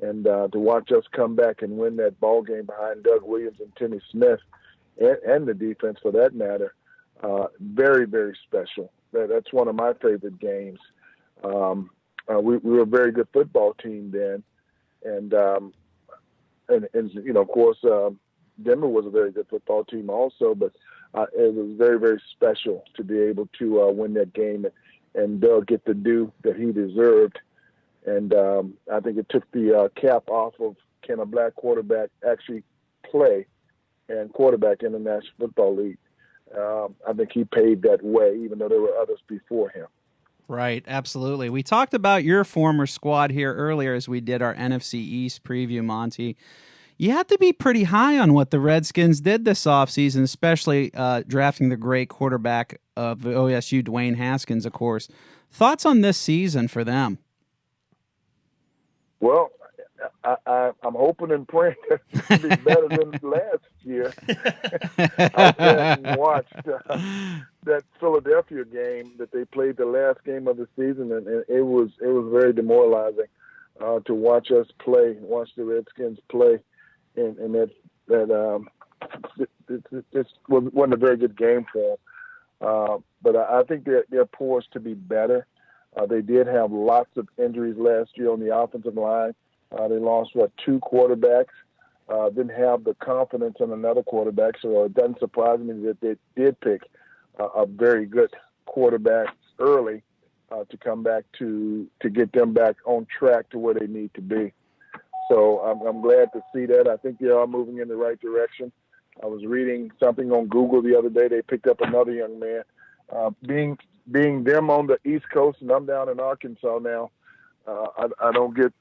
and to watch us come back and win that ball game behind Doug Williams and Timmy Smith, and the defense for that matter, very, very special. That's one of my favorite games. We were a very good football team then, and of course, Denver was a very good football team also. But it was very, very special to be able to win that game and Doug get the due that he deserved. And I think it took the cap off of, can a black quarterback actually play and quarterback in the National Football League. I think he paved that way, even though there were others before him. Right, absolutely. We talked about your former squad here earlier as we did our NFC East preview, Monty. You have to be pretty high on what the Redskins did this offseason, especially drafting the great quarterback of OSU, Dwayne Haskins, of course. Thoughts on this season for them? Well, I'm hoping and praying that it's be better than last year. I watched that Philadelphia game that they played the last game of the season, and it was very demoralizing to watch us play, watch the Redskins play, and that this wasn't a very good game for them. But I think they're poised to be better. They did have lots of injuries last year on the offensive line. They lost, 2 quarterbacks, didn't have the confidence in another quarterback, so it doesn't surprise me that they did pick a very good quarterback early to come back to get them back on track to where they need to be. So I'm glad to see that. I think they are moving in the right direction. I was reading something on Google the other day. They picked up another young man. Being them on the East Coast and I'm down in Arkansas now, I don't get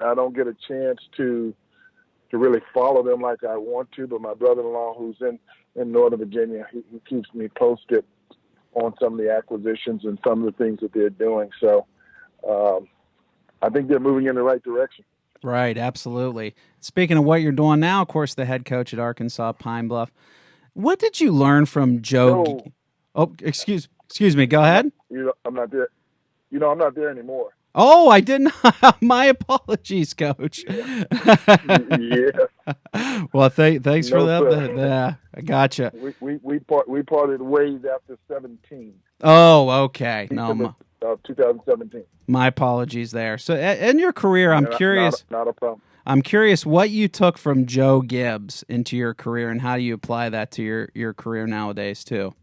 a chance to really follow them like I want to. But my brother-in-law, who's in Northern Virginia, he keeps me posted on some of the acquisitions and some of the things that they're doing. So I think they're moving in the right direction. Right, absolutely. Speaking of what you're doing now, of course, the head coach at Arkansas Pine Bluff. What did you learn from Joe? Excuse me. Go ahead. I'm not there. I'm not there anymore. Oh, I didn't. My apologies, Coach. Yeah. Well, thanks for that. Yeah, I gotcha. We parted ways after 17. Oh, okay. No, 2017. My apologies there. So, in your career, I'm curious. Not a problem. I'm curious what you took from Joe Gibbs into your career, and how do you apply that to your career nowadays too?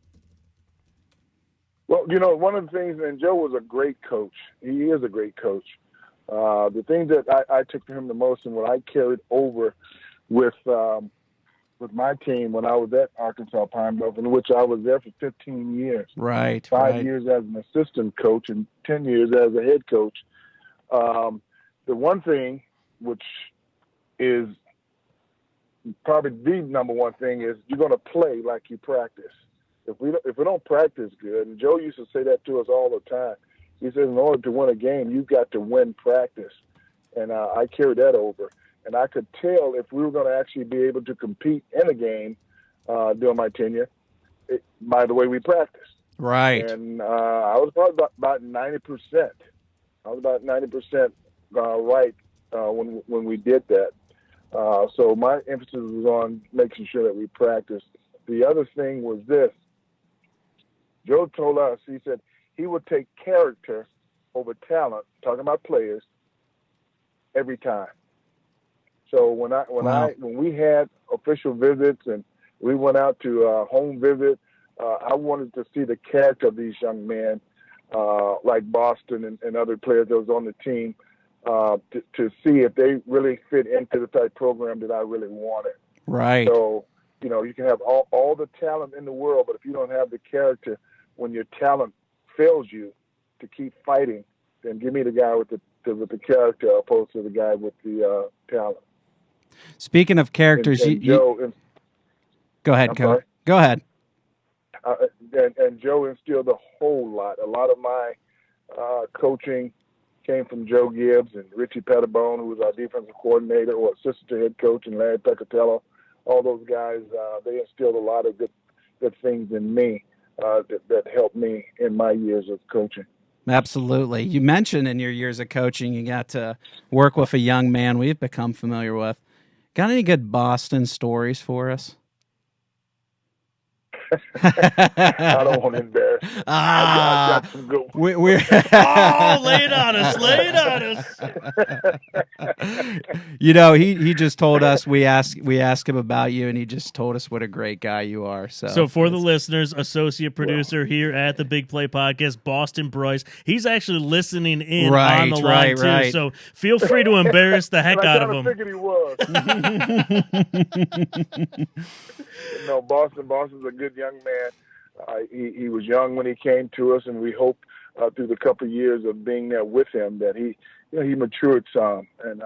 Well, one of the things, and Joe was a great coach. He is a great coach. The thing that I took from him the most, and what I carried over with my team when I was at Arkansas Pine Bluff, in which I was there for 15 years. Right. 5 years as an assistant coach and 10 years as a head coach. The one thing, which is probably the number one thing, is you're going to play like you practice. if we don't practice good, and Joe used to say that to us all the time. He says, in order to win a game, you've got to win practice, and I carried that over. And I could tell if we were going to actually be able to compete in a game during my tenure by the way we practiced. Right. And I was probably about 90%. I was about 90% right when we did that. So my emphasis was on making sure that we practiced. The other thing was this. Joe told us, he said he would take character over talent, talking about players, every time. So when we had official visits and we went out to home visit, I wanted to see the character of these young men, like Boston and other players that was on the team, to see if they really fit into the type program that I really wanted. Right. So, you can have all the talent in the world, but if you don't have the character, when your talent fails you to keep fighting, then give me the guy with the character opposed to the guy with the talent. Speaking of characters, and Joe, go ahead, Coach. Go ahead. And Joe instilled a whole lot. A lot of my coaching came from Joe Gibbs and Richie Pettibone, who was our defensive coordinator or assistant head coach, and Larry Peccatello. All those guys, they instilled a lot of good things in me that helped me in my years of coaching. Absolutely. You mentioned in your years of coaching, you got to work with a young man we've become familiar with. Got any good Boston stories for us? I don't want to embarrass. I got some good ones. Lay it on us. Lay it on us. He just told us, we asked him about you, and he just told us what a great guy you are. So for the listeners, associate producer here at the Big Play Podcast, Boston Bryce, he's actually listening in on the line too. Right. So feel free to embarrass the heck out of him. I figured he was. Boston's a good young man. He was young when he came to us, and we hope through the couple of years of being there with him that he matured some. And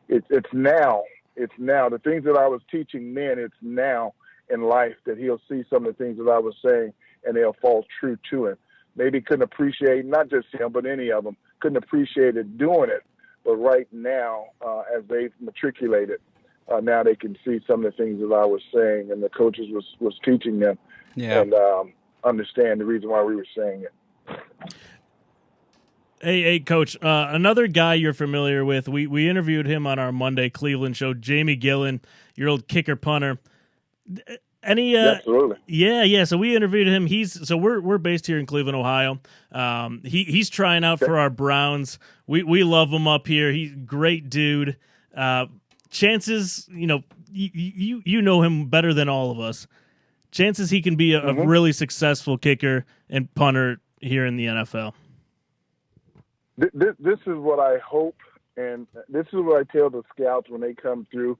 it's now the things that I was teaching then. It's now in life that he'll see some of the things that I was saying, and they'll fall true to him. Maybe couldn't appreciate, not just him, but any of them couldn't appreciate it doing it. But right now, as they've matriculated, now they can see some of the things that I was saying, and the coaches was teaching them, and understand the reason why we were saying it. Hey, Coach, another guy you're familiar with, we interviewed him on our Monday Cleveland show, Jamie Gillen, your old kicker punter. Absolutely. Yeah. So we interviewed him. We're based here in Cleveland, Ohio. He's trying out for our Browns. We love him up here. He's a great dude. Chances, you know him better than all of us. Chances he can be a really successful kicker and punter here in the NFL. This is what I hope, and this is what I tell the scouts when they come through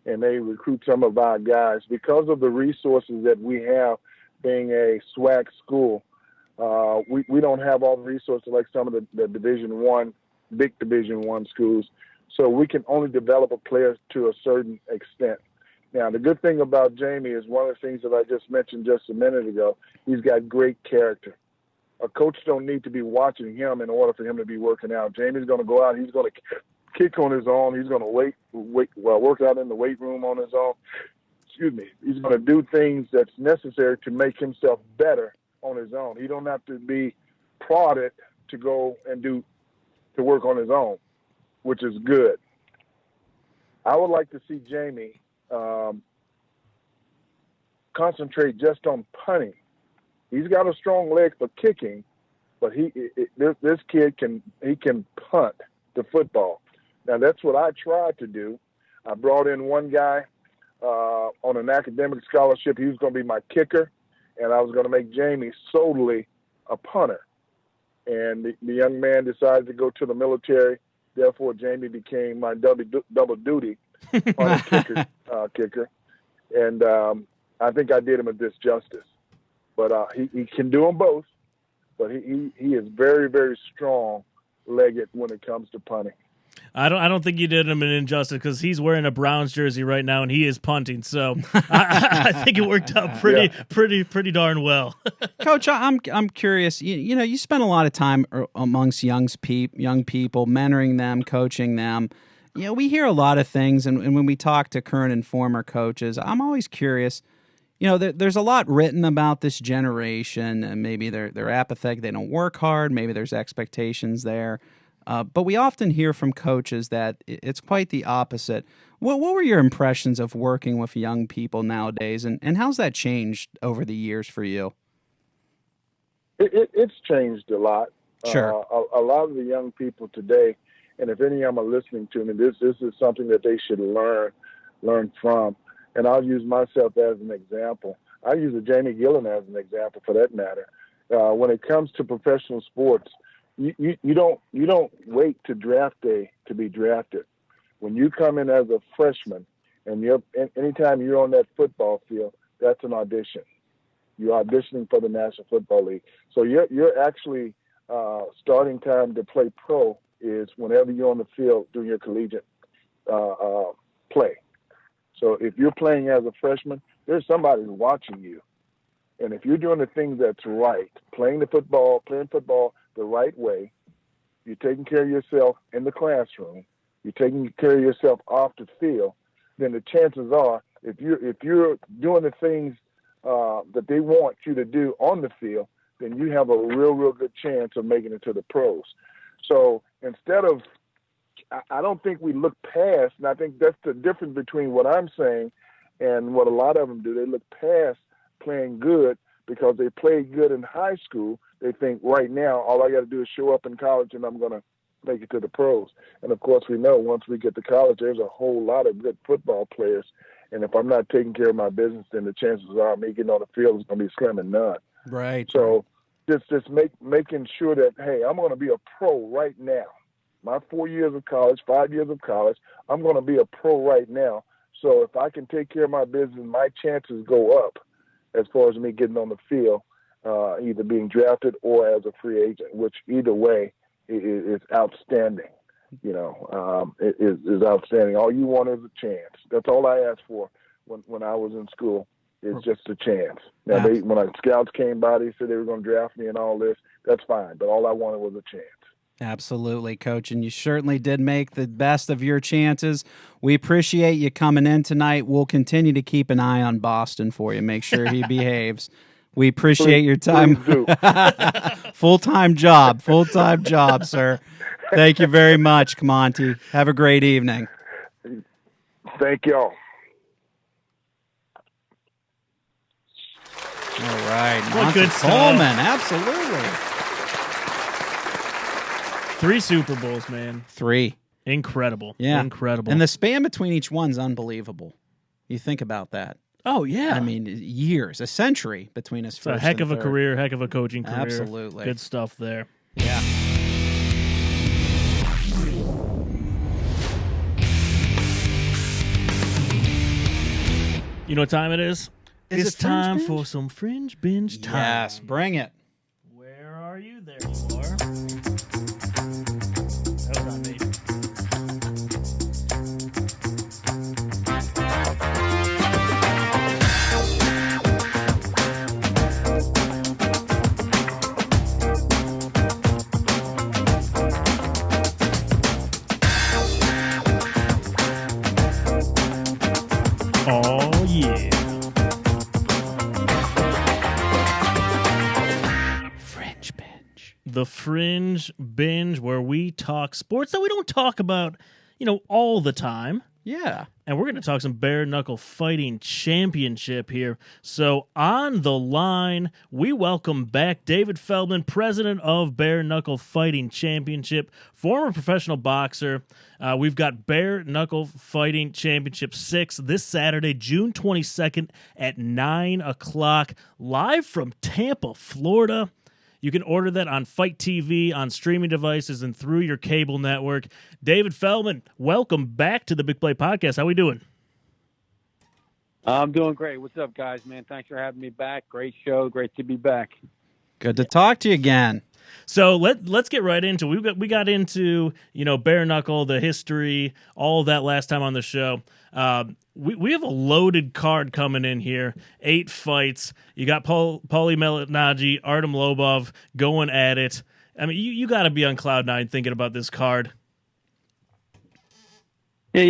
and they recruit some of our guys. Because of the resources that we have being a SWAC school, we don't have all the resources like some of the big Division I schools. So we can only develop a player to a certain extent. Now, the good thing about Jamie is one of the things that I just mentioned just a minute ago. He's got great character. A coach don't need to be watching him in order for him to be working out. Jamie's going to go out. He's going to kick on his own. He's going to work out in the weight room on his own. He's going to do things that's necessary to make himself better on his own. He don't have to be prodded to go and to work on his own, which is good. I would like to see Jamie concentrate just on punting. He's got a strong leg for kicking, but this kid can punt the football. Now that's what I tried to do. I brought in one guy on an academic scholarship. He was going to be my kicker, and I was going to make Jamie solely a punter. And the young man decided to go to the military. Therefore, Jamie became my double duty punter kicker. And I think I did him a disjustice. But he can do them both. But he is very, very strong-legged when it comes to punting. I don't think you did him an injustice because he's wearing a Browns jersey right now and he is punting. So I think it worked out pretty darn well. Coach, I'm curious. You spend a lot of time amongst young people, mentoring them, coaching them. We hear a lot of things, and when we talk to current and former coaches, I'm always curious. There's a lot written about this generation, and maybe they're apathetic, they don't work hard, maybe there's expectations there. But we often hear from coaches that it's quite the opposite. What were your impressions of working with young people nowadays, and how's that changed over the years for you? It's changed a lot. Sure. A lot of the young people today, and if any of them are listening to me, this is something that they should learn from. And I'll use myself as an example. I use a Jamie Gillen as an example for that matter. When it comes to professional sports, you don't wait to draft day to be drafted. When you come in as a freshman, and anytime you're on that football field, that's an audition. You're auditioning for the National Football League. So you're actually starting time to play pro is whenever you're on the field doing your collegiate play. So if you're playing as a freshman, there's somebody watching you. And if you're doing the things that's right, playing football the right way, you're taking care of yourself in the classroom, you're taking care of yourself off the field, then the chances are, if you're doing the things that they want you to do on the field, then you have a real good chance of making it to the pros. So instead of, I don't think we look past, and I think that's the difference between what I'm saying and what a lot of them do. They look past playing good because they played good in high school. They think right now all I got to do is show up in college and I'm going to make it to the pros. And, of course, we know once we get to college, there's a whole lot of good football players. And if I'm not taking care of my business, then the chances are me getting on the field is going to be slim and none. Right. So just making sure that, hey, I'm going to be a pro right now. My 4 years of college, 5 years of college, I'm going to be a pro right now. So if I can take care of my business, my chances go up as far as me getting on the field, either being drafted or as a free agent, which either way is outstanding. It is outstanding. All you want is a chance. That's all I asked for when I was in school. It's just a chance. Now, when the scouts came by, they said they were going to draft me and all this. That's fine, but all I wanted was a chance. Absolutely, Coach, and you certainly did make the best of your chances. We appreciate you coming in tonight. We'll continue to keep an eye on Boston for you. Make sure he behaves. We appreciate your time. Full-time job, sir. Thank you very much, Monte. Have a great evening. Thank y'all. All right. What good stuff. Coleman, absolutely. 3 Super Bowls, man. 3. Incredible. Yeah. Incredible. And the span between each one's unbelievable. You think about that. Oh, yeah. I mean, years, a century between his first a heck of and a third. career, heck of a coaching career. Absolutely. Good stuff there. Yeah. You know what time it is? Is It's it Fringe time Binge? for some Fringe Binge time. Yes, bring it. Where are you? There you are. That was on me. Oh, yeah. Fringe Binge. The Fringe Binge, where we talk sports that we don't talk about, all the time. Yeah. And we're going to talk some bare knuckle fighting championship here. So on the line, we welcome back David Feldman, president of Bare Knuckle Fighting Championship, former professional boxer. We've got Bare Knuckle Fighting Championship 6 this Saturday, June 22nd at 9 o'clock, live from Tampa, Florida. You can order that on Fight TV, on streaming devices, and through your cable network. David Feldman, welcome back to the Big Play Podcast. How we doing? I'm doing great. What's up, guys, man? Thanks for having me back. Great show. Great to be back. Good to talk to you again. So let's get right into it. We got into Bareknuckle, the history, all of that last time on the show. We have a loaded card coming in here. 8 fights. You got Paulie Malignaggi, Artem Lobov going at it. I mean, you got to be on cloud 9 thinking about this card. Yeah,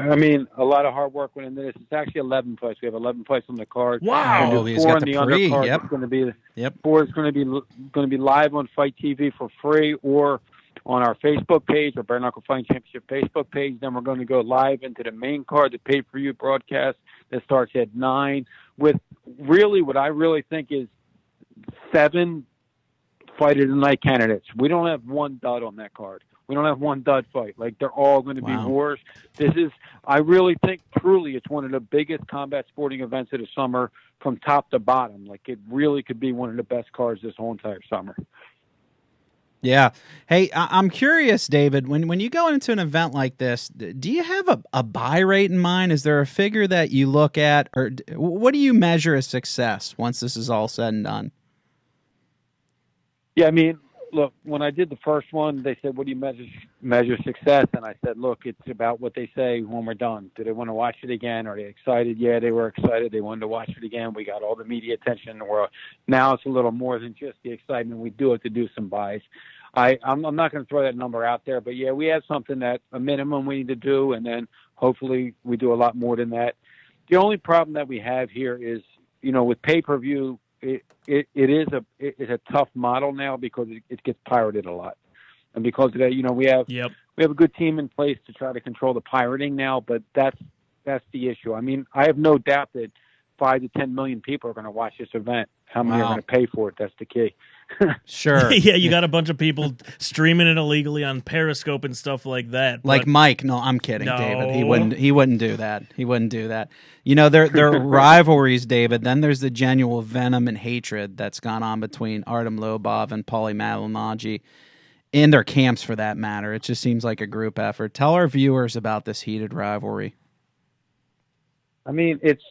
I mean, a lot of hard work went into this. It's actually 11 fights. We have 11 fights on the card. Wow, he's got the pre. Undercard. Yep. It's going to be Yep. 4 is going to be live on Fight TV for free, or on our Facebook page, our Bareknuckle Fighting Championship Facebook page. Then we're going to go live into the main card, the pay-per-view broadcast that starts at 9, with really what I really think is 7 fight of the night candidates. We don't have one dud on that card. We don't have one dud fight. Like, they're all going to be wars. I really think, truly, it's one of the biggest combat sporting events of the summer from top to bottom. Like, it really could be one of the best cards this whole entire summer. Yeah. Hey, I'm curious, David, when you go into an event like this, do you have a buy rate in mind? Is there a figure that you look at, or what do you measure as success once this is all said and done? Yeah, I mean, look, when I did the first one, they said, what do you measure success? And I said, look, it's about what they say when we're done. Do they want to watch it again? Are they excited? Yeah, they were excited. They wanted to watch it again. We got all the media attention in the world. Now it's a little more than just the excitement. We do have to do some buys. I'm not going to throw that number out there, but yeah, we have something that a minimum we need to do, and then hopefully we do a lot more than that. The only problem that we have here is, with pay-per-view, it is a tough model now because it gets pirated a lot, and because of that, we have a good team in place to try to control the pirating now. But that's the issue. I mean, I have no doubt that 5 to 10 million people are going to watch this event. How many are going to pay for it? That's the key. Sure. Yeah, you got a bunch of people streaming it illegally on Periscope and stuff like that. Like Mike. No, I'm kidding, no. David. He wouldn't do that. He wouldn't do that. There are rivalries, David. Then there's the genuine venom and hatred that's gone on between Artem Lobov and Paulie Malignaggi, in their camps for that matter. It just seems like a group effort. Tell our viewers about this heated rivalry. I mean, it's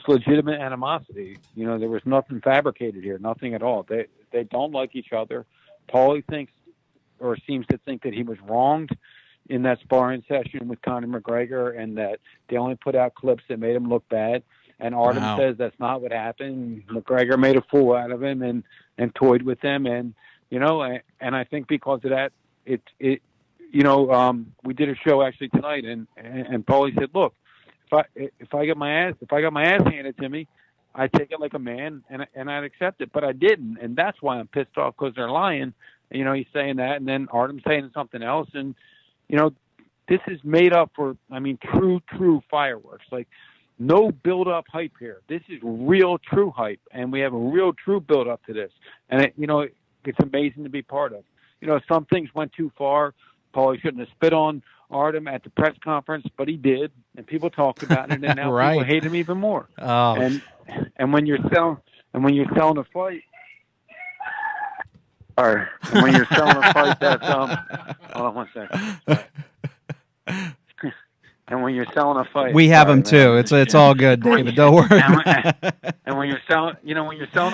legitimate animosity. There was nothing fabricated here, nothing at all. They don't like each other. Paulie thinks, or seems to think, that he was wronged in that sparring session with Conor McGregor, and that they only put out clips that made him look bad. And Artem says that's not what happened. McGregor made a fool out of him and toyed with him, and and I think because of that, we did a show actually tonight, and Paulie said, look, if I got my ass handed to me, I'd take it like a man and I'd accept it, but I didn't, and that's why I'm pissed off, because they're lying. He's saying that, and then Artem's saying something else, and this is made up for. I mean, true fireworks. Like, no build up hype here. This is real true hype, and we have a real true build up to this, and it's amazing to be part of. Some things went too far. Paulie shouldn't have spit on Artem at the press conference, but he did, and people talked about it, and now people hate him even more. Oh. And when you're selling a fight, or when you're selling a fight, that's hold on one second. And when you're selling a fight, we have them too. It's all good, David. Don't worry. And when you're selling,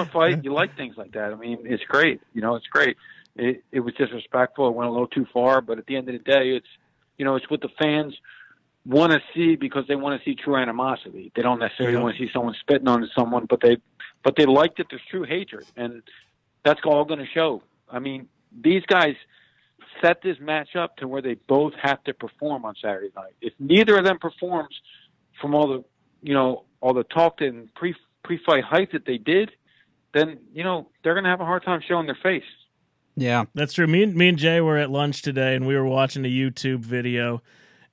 a fight, you like things like that. I mean, it's great. It's great. It was disrespectful. It went a little too far, but at the end of the day, it's what the fans want to see, because they want to see true animosity. They don't necessarily want to see someone spitting on someone, but they like that there's true hatred, and that's all going to show. I mean, these guys set this match up to where they both have to perform on Saturday night. If neither of them performs from all the talk and pre-fight hype that they did, then they're going to have a hard time showing their face. Yeah, that's true. Me and Jay were at lunch today, and we were watching a YouTube video,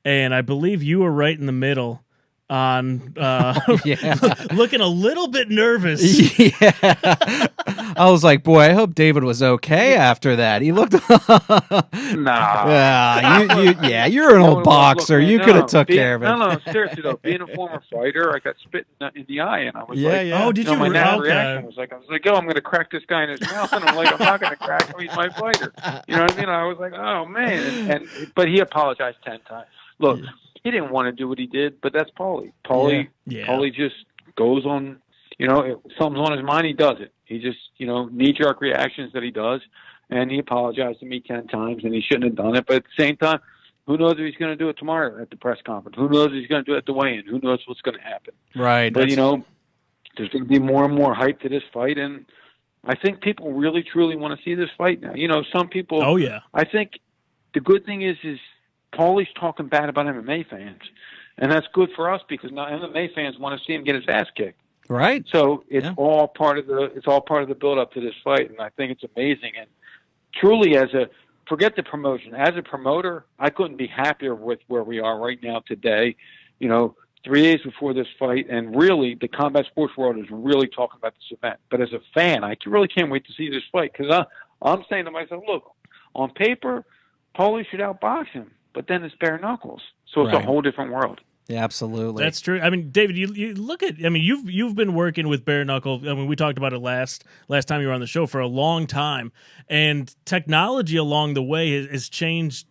and I believe you were right in the middle on looking a little bit nervous. Yeah. I was like, boy, I hope David was okay after that. He looked you're an old boxer. You could have took care of it. No, seriously though, being a former fighter, I got spit in the eye, and I was oh, did you? My natural reaction was like, I'm going to crack this guy in his mouth, and I'm like, I'm not going to crack him. He's my fighter. You know what I mean? I was like, oh man, but he apologized 10 times. Look, he didn't want to do what he did, but that's Paulie. Paulie just goes on. If something's on his mind, he does it. He just, knee-jerk reactions that he does, and he apologized to me 10 times, and he shouldn't have done it. But at the same time, who knows if he's going to do it tomorrow at the press conference? Who knows if he's going to do it at the weigh-in? Who knows what's going to happen? Right. But, there's going to be more and more hype to this fight, and I think people really, truly want to see this fight now. Some people... Oh, yeah. I think the good thing is Paulie's talking bad about MMA fans, and that's good for us because now MMA fans want to see him get his ass kicked. Right. So it's all part of the build up to this fight, and I think it's amazing. And truly, forget the promotion. As a promoter, I couldn't be happier with where we are right now today. 3 days before this fight, and really the combat sports world is really talking about this event. But as a fan, I really can't wait to see this fight because I'm saying to myself, look, on paper, Paulie should outbox him, but then it's bare knuckles, so it's a whole different world. Yeah, absolutely. That's true. I mean, David, you look at. I mean, you've been working with bare knuckle. I mean, we talked about it last time you were on the show for a long time, and technology along the way has changed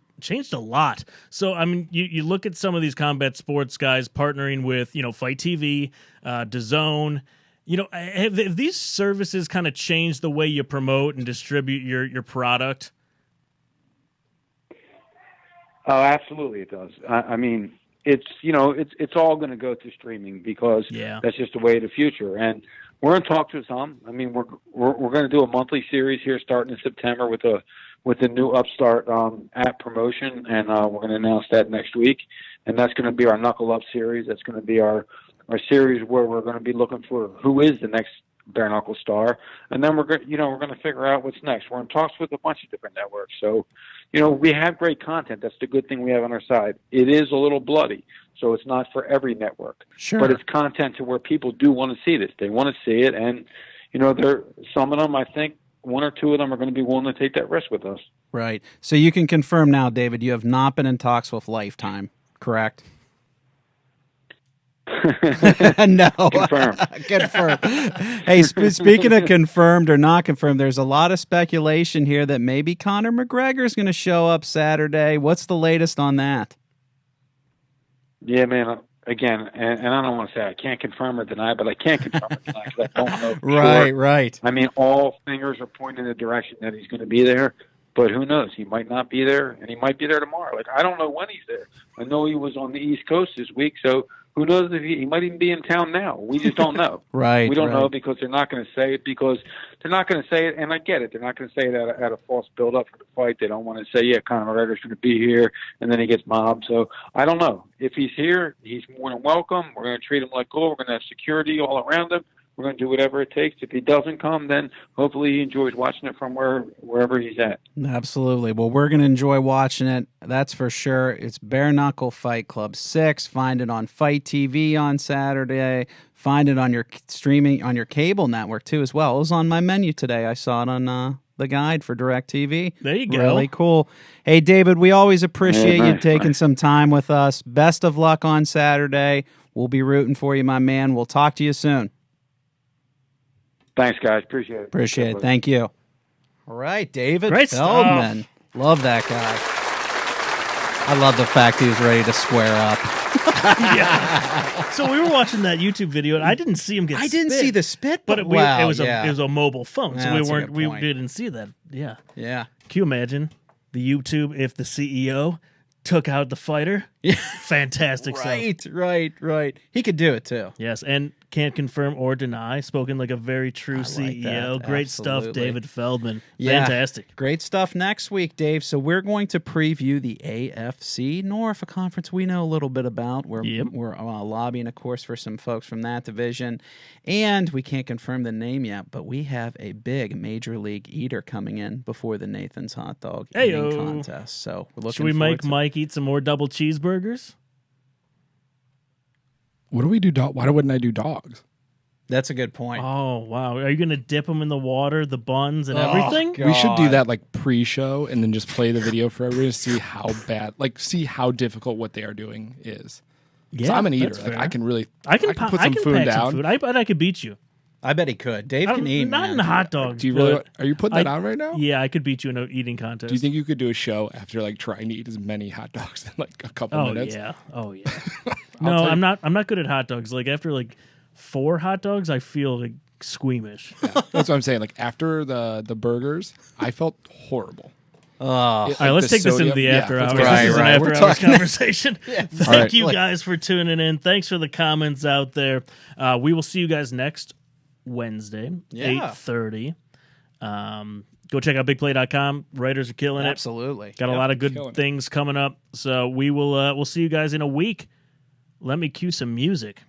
a lot. So, I mean, you look at some of these combat sports guys partnering with Fight TV, DAZN. Have these services kind of changed the way you promote and distribute your product? Oh, absolutely, it does. I mean. It's all going to go to streaming because that's just the way of the future. And we're in talks with some. I mean, we're going to do a monthly series here starting in September with a new upstart app promotion, and we're going to announce that next week. And that's going to be our Knuckle Up series. That's going to be our series where we're going to be looking for who is the next bare knuckle star, and then we're going to figure out what's next. We're in talks with a bunch of different networks, so we have great content. That's the good thing we have on our side. It is a little bloody, so it's not for every network, but it's content to where people do want to see this. They want to see it, and some of them, I think one or two of them are going to be willing to take that risk with us. Right. So you can confirm now, David, you have not been in talks with Lifetime, correct? No. Confirmed. Confirmed. Hey, speaking of confirmed or not confirmed, there's a lot of speculation here that maybe Conor McGregor is going to show up Saturday. What's the latest on that? Yeah, man. Again, and I don't want to say I can't confirm or deny, but I can't confirm or deny because I don't know for sure. Right. I mean, all fingers are pointing in the direction that he's going to be there, but who knows? He might not be there, and he might be there tomorrow. Like, I don't know when he's there. I know he was on the East Coast this week, so who knows if he might even be in town now. We just don't know. Right. We don't know because they're not going to say it, and I get it. They're not going to say it at a false build-up for the fight. They don't want to say, yeah, Conor McGregor's going to be here, and then he gets mobbed. So I don't know. If he's here, he's more than welcome. We're going to treat him like gold. We're going to have security all around him. We're going to do whatever it takes. If he doesn't come, then hopefully he enjoys watching it from wherever he's at. Absolutely. Well, we're going to enjoy watching it. That's for sure. It's Bare Knuckle Fight Club 6. Find it on Fight TV on Saturday. Find it on your streaming, on your cable network, too, as well. It was on my menu today. I saw it on the guide for DirecTV. There you go. Really cool. Hey, David, we always appreciate you taking some time with us. Best of luck on Saturday. We'll be rooting for you, my man. We'll talk to you soon. Thanks, guys. Appreciate it. Appreciate it. Thank you. All right, David Great Feldman. stuff. Love that guy. I love the fact he was ready to square up. Yeah. So we were watching that YouTube video, and I didn't see him get. I didn't see the spit, but it was a mobile phone, so Yeah, we didn't see that. Yeah. Yeah. Can you imagine the YouTube if the CEO took out the fighter? Fantastic stuff. Right. He could do it too. Yes, and can't confirm or deny. Spoken like a very true CEO. that. Great stuff, Absolutely. David Feldman. Yeah. Fantastic. Great stuff next week, Dave. So we're going to preview the AFC North, a conference we know a little bit about. We're lobbying, of course, for some folks from that division. And we can't confirm the name yet, but we have a big Major League eater coming in before the Nathan's Hot Dog eating contest. So we're looking Should we forward make to Mike eat some more double cheeseburgers? What do we do? Why wouldn't I do dogs? That's a good point. Oh, wow. Are you going to dip them in the water, the buns, and everything? God. We should do that like pre-show and then just play the video for everybody to see how bad, see how difficult what they are doing is. Yeah, I'm an eater. that's Like fair. I can really, I can put some food pack down. Some food. I bet I could beat you. I bet he could. Dave can eat, Not man. in the hot dogs. Do you really? but Are you putting that on right now? Yeah, I could beat you in an eating contest. Do you think you could do a show after like trying to eat as many hot dogs in like a couple minutes? Oh yeah. No, I'm not good at hot dogs. Like after like 4 hot dogs, I feel like squeamish. That's what I'm saying. Like after the burgers, I felt horrible. All right, let's take this into the after hours. Right, This is an right. after We're hours talking- conversation. Thank right. you guys for tuning in. Thanks for the comments out there. We will see you guys next Wednesday, 8:30. Go check out BigPlay.com. Writers are killing it. Absolutely. Got a lot of good things coming up. So we will we'll see you guys in a week. Let me cue some music.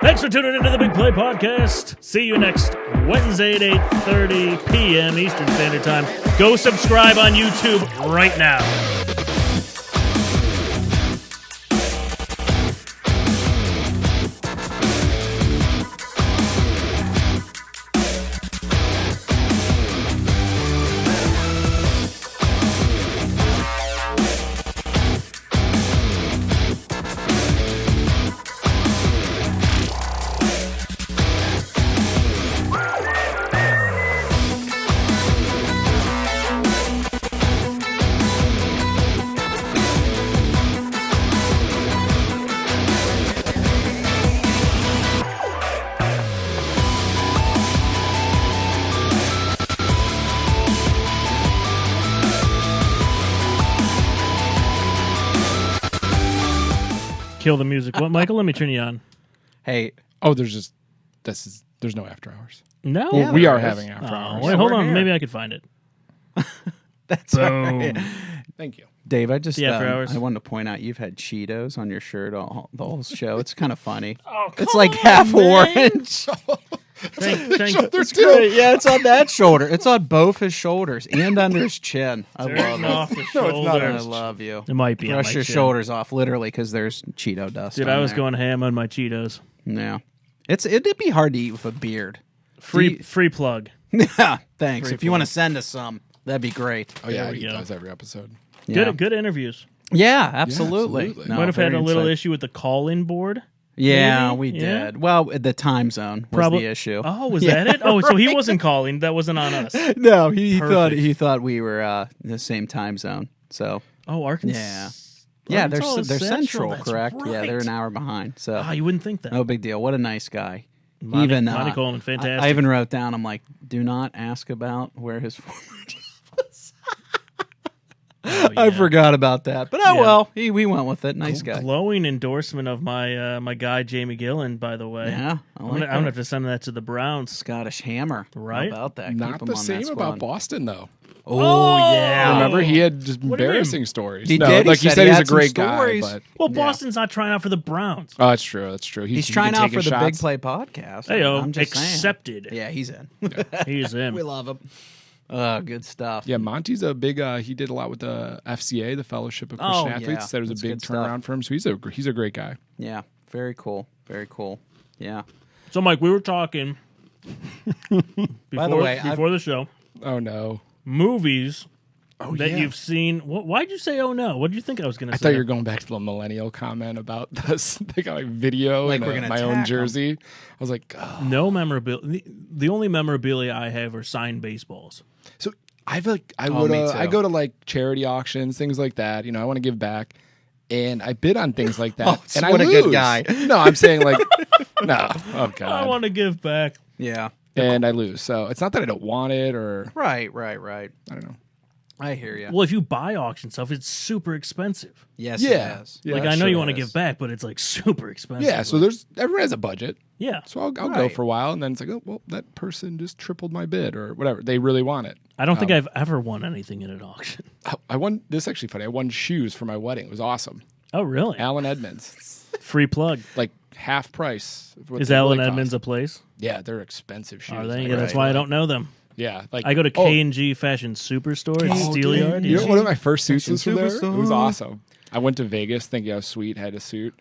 Thanks for tuning into the Big Play Podcast. See you next Wednesday at 8:30 p.m. Eastern Standard Time. Go subscribe on YouTube right now. Kill the music. What, Michael? Let me turn you on. Hey, there's no after hours. No? Well, we are having after Oh, hours. wait, hold we're on. here. Maybe I could find it. that's all right. Thank you. Dave, I just The after hours. I wanted to point out you've had Cheetos on your shirt the whole show. It's kind of funny. Oh, It's like come half on, man. orange. Thank you. There's Yeah, it's on that shoulder. It's on both his shoulders and under his chin. I love it. Off the No, it's not shoulder. I love you. It might be on Brush my your chin. shoulders off, literally, because there's Cheeto dust. Dude, on I was there. going ham on my Cheetos. Yeah, it'd be hard to eat with a beard. Free plug. Yeah, thanks. Free If you want to send us some, that'd be great. Oh yeah, we he go. does every episode. Yeah, Good interviews. Yeah, absolutely. absolutely. No, Might have had very a little insightful. issue with the call-in board. Yeah, maybe? we Yeah? did. Well, the time zone was the issue. Oh, was that it? Oh, so he wasn't calling. That wasn't on us. No, he thought Perfect. we were the same time zone. So Oh, Arkansas. yeah, Arkansas is they're central, That's correct? Yeah, they're right. an hour behind. So Ah, you wouldn't think that. no big deal. What a nice guy. Monte Even Coleman, fantastic. I even wrote down. I'm like, do not ask about where his former job was. Oh, I yeah. forgot about that, but Yeah. well, we went with it. Nice guy. Glowing endorsement of my my guy Jamie Gillen, by the way. Yeah, I'm gonna have to send that to the Browns. Scottish Hammer. Right? How about that? Keep Not him the on that same squad. about Boston though. Oh, yeah. Remember, he had just What do you mean? embarrassing stories. He no, did. He like he said said, he he's a had some great guy, stories. but Well, Boston's not trying out for the Browns. oh, that's true. That's true. He's he trying can out take for his the Big shots. Play podcast. Hey, I'm just saying. accepted. Yeah, he's in. He's in. we love him. Good stuff. Yeah, Monty's a big. He did a lot with the FCA, the Fellowship of Christian Oh, Athletes. yeah. Said it was That's a big good stuff. turnaround for him. So he's a great guy. Yeah, very cool. Very cool. Yeah. So, Mike, we were talking By the way, before the show, Oh no. movies that yeah. you've seen. Why'd you say, oh no? What did you think I was going to I say? thought you were going back to the millennial comment about this. They got like video Like and we're gonna my own attack 'em. jersey. I was like, oh. No memorabilia. The only memorabilia I have are signed baseballs. So I would me too. I go to like charity auctions, things like that. You know, I want to give back, and I bid on things like that. Oh, and what I a good lose. guy. No, I'm saying like no. Oh I god. want to give back. Yeah. And I lose. So it's not that I don't want it or Right. I don't know. I hear you. Well, if you buy auction stuff, it's super expensive. Yes, Yeah. it is. Yeah, like that I know sure you want to is. give back, but it's like super expensive. Yeah. So everyone has a budget. Yeah. So I'll go Right. for a while, and then it's like, oh well, that person just tripled my bid or whatever. They really want it. I don't think I've ever won anything in an auction. I won. This is actually funny. I won shoes for my wedding. It was awesome. Oh, really? Alan Edmonds, Free plug. like half price. of what Is they Alan really Edmonds cost. a place? Yeah, they're expensive shoes. Are they? Like, Yeah, that's why I don't know them. Yeah, like I go to oh, K&G Fashion Superstore in Steelyard. You know, one of my first suits was from there. It Superstar. was awesome. I went to Vegas thinking I was sweet, had a suit.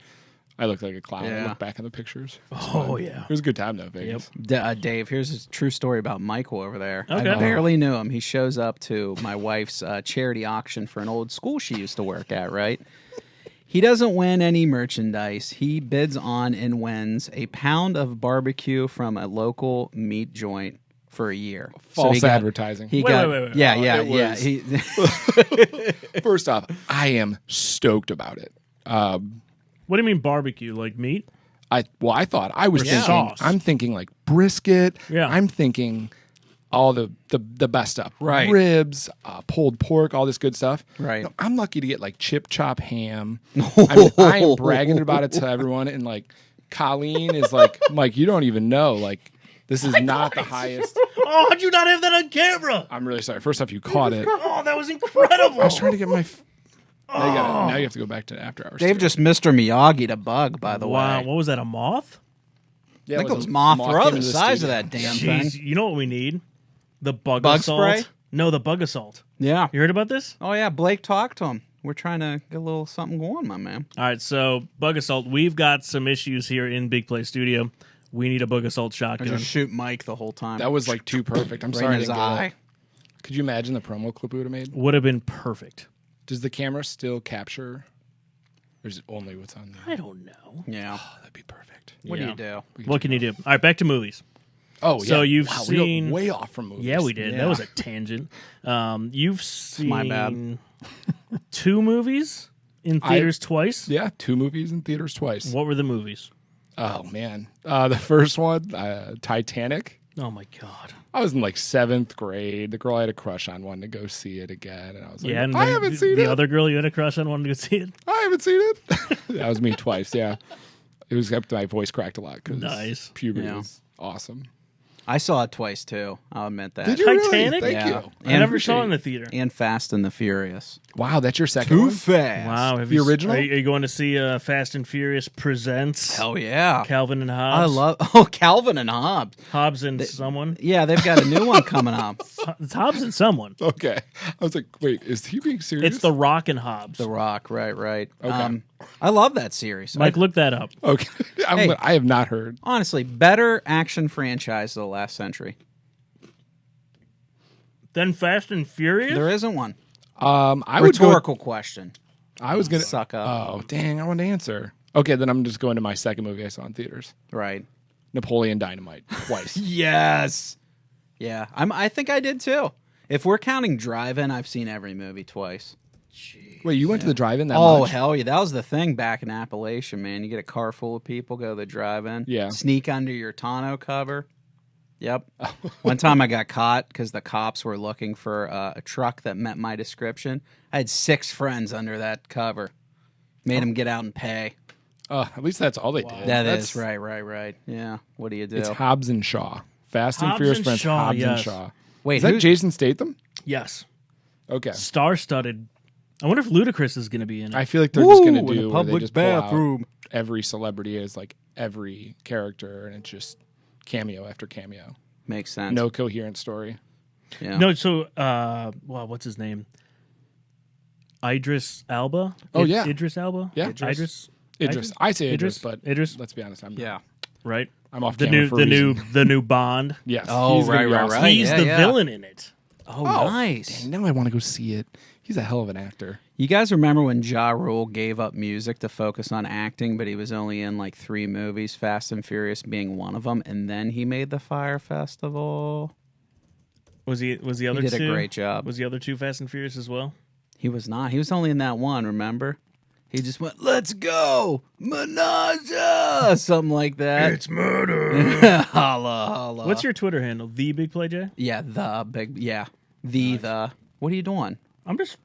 I looked like a clown. I Yeah. looked back in the pictures. Oh, yeah. It was a good time though, Vegas. Dave, here's a true story about Michael over there. Okay. I barely knew him. He shows up to my wife's charity auction for an old school she used to work at, right? He doesn't win any merchandise. He bids on and wins a pound of barbecue from a local meat joint for a year. False he got- advertising. He Wait, got, wait, wait. Yeah, Oh, yeah, it yeah. was- He, First off, I am stoked about it. What do you mean barbecue? Like meat? I thought I was Yeah. thinking. Sauce. I'm thinking like brisket. Yeah. I'm thinking all the best stuff. Right. Ribs, pulled pork, all this good stuff. Right. No, I'm lucky to get like chip chop ham. I mean, I am bragging about it to everyone, and like Colleen is like, Mike, you don't even know. Like, this is not the highest. Oh, how'd you not have that on camera? I'm really sorry. First off, you caught it. Oh, that was incredible. I was trying to get my. Now you have to go back to after hours. Dave just Mr. Miyagi'd a bug, by the Wow, way. what was that, a moth? Yeah, I think it was a Mothra, came the into size of studio. that damn Jeez, thing. you know what we need? The bug Bug assault. spray? No, the bug assault. Yeah. You heard about this? Oh, yeah. Blake talked to him. We're trying to get a little something going, my man. All right, so bug assault. We've got some issues here in Big Play Studio. We need a bug assault I shotgun. just shoot Mike the whole time. That was like too perfect. I'm right sorry. in I his didn't get eye. it. Could you imagine the promo clip we would have made? Would have been perfect. Does the camera still capture, or is it only what's on there? I don't know. Yeah. Oh, that'd be perfect. What Yeah. do you do? What can you do? All right, back to movies. Oh, yeah. So you've wow, we got seen- way off from movies. Yeah, we did. Yeah. That was a tangent. You've seen my bad. 2 movies in theaters twice. Yeah, 2 movies in theaters twice. What were the movies? Oh man, the first one, Titanic. Oh my god. I was in like 7th grade. The girl I had a crush on wanted to go see it again, and I was like, Yeah, and I then haven't seen the it. other girl you had a crush on wanted to go see it. I haven't seen it. That was me twice. Yeah, it was up to my voice cracked a lot because Nice. puberty Yeah. was awesome. I saw it twice, too. I'll admit that. Did you really? Titanic? Thank Yeah. you. I never saw it in the theater. And Fast and the Furious. Wow, that's your second one? fast. Wow, have The you, original? Are you going to see Fast and Furious Presents Hell yeah. Calvin and I Hobbes? love Calvin and Hobbes. Hobbes and someone. Yeah, they've got a new one coming up. It's Hobbes and someone. Okay. I was like, wait, is he being serious? It's The Rock and Hobbes. The Rock, right. Okay. I love that series. Mike, look that up. Okay. Hey. I have not heard. Honestly, better action franchise of the last century. Then Fast and Furious? There isn't one. I would go. Rhetorical question. I was gonna Suck up. Oh dang! I want to answer. Okay, then I'm just going to my second movie I saw in theaters, Right. Napoleon Dynamite, twice. Yes. Yeah, I think I did too. If we're counting drive-in, I've seen every movie twice. Wait, you went to the drive-in that Oh, much? hell yeah. That was the thing back in Appalachia, man. You get a car full of people, go to the drive-in. Yeah. Sneak under your tonneau cover. Yep. One time I got caught because the cops were looking for a truck that met my description. I had 6 friends under that cover. Made them get out and pay. At least that's all they did. That's right. Yeah. What do you do? It's Hobbs and Shaw. Fast and Hobbs Furious and Friends. Shaw, Hobbs yes. and Shaw. Wait, Is that who's- Jason Statham? Yes. Okay. Star-studded. I wonder if Ludacris is going to be in it. I feel like they're just going to Woo, in do a where they public just pull out bathroom. every celebrity as like every character, and it's just cameo after cameo. Makes sense. No coherent story. Yeah. No, so, what's his name? Idris Elba? Oh, yeah. Idris Elba? Yeah. Idris? Idris. I say Idris, Idris? but Idris? let's be honest, I'm Yeah. Right? I'm off The camera new, for the a new, reason. the new Bond. Yes. Oh, he's gonna be right. awesome. He's Yeah, the yeah. villain in it. Oh, nice. Dang, now I want to go see it. He's a hell of an actor. You guys remember when Ja Rule gave up music to focus on acting, but he was only in like 3 movies, Fast and Furious being one of them, and then he made the Fire Festival? Was the other He did two? a great job. Was the other 2 Fast and Furious as well? He was not. He was only in that one, remember? He just went, "Let's go, Menage," something like that. It's murder. Holla, holla. What's your Twitter handle? The Big Play J? Yeah, the. What are you doing? I'm just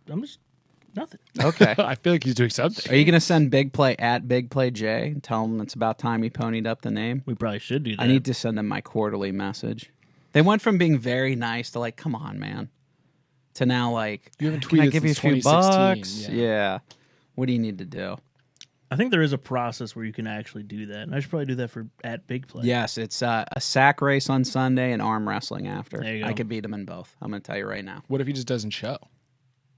nothing. Okay. I feel like he's doing something. Are you going to send Big Play at Big Play J and tell him it's about time he ponied up the name? We probably should do that. I need to send them my quarterly message. They went from being very nice to like, come on, man, to now like, You haven't can I tweeted give you a since few 2016, bucks? yeah. Yeah. What do you need to do? I think there is a process where you can actually do that. And I should probably do that for at Big Play. Yes, it's a sack race on Sunday and arm wrestling after. There you go. I could beat him in both. I'm going to tell you right now. What if he just doesn't show?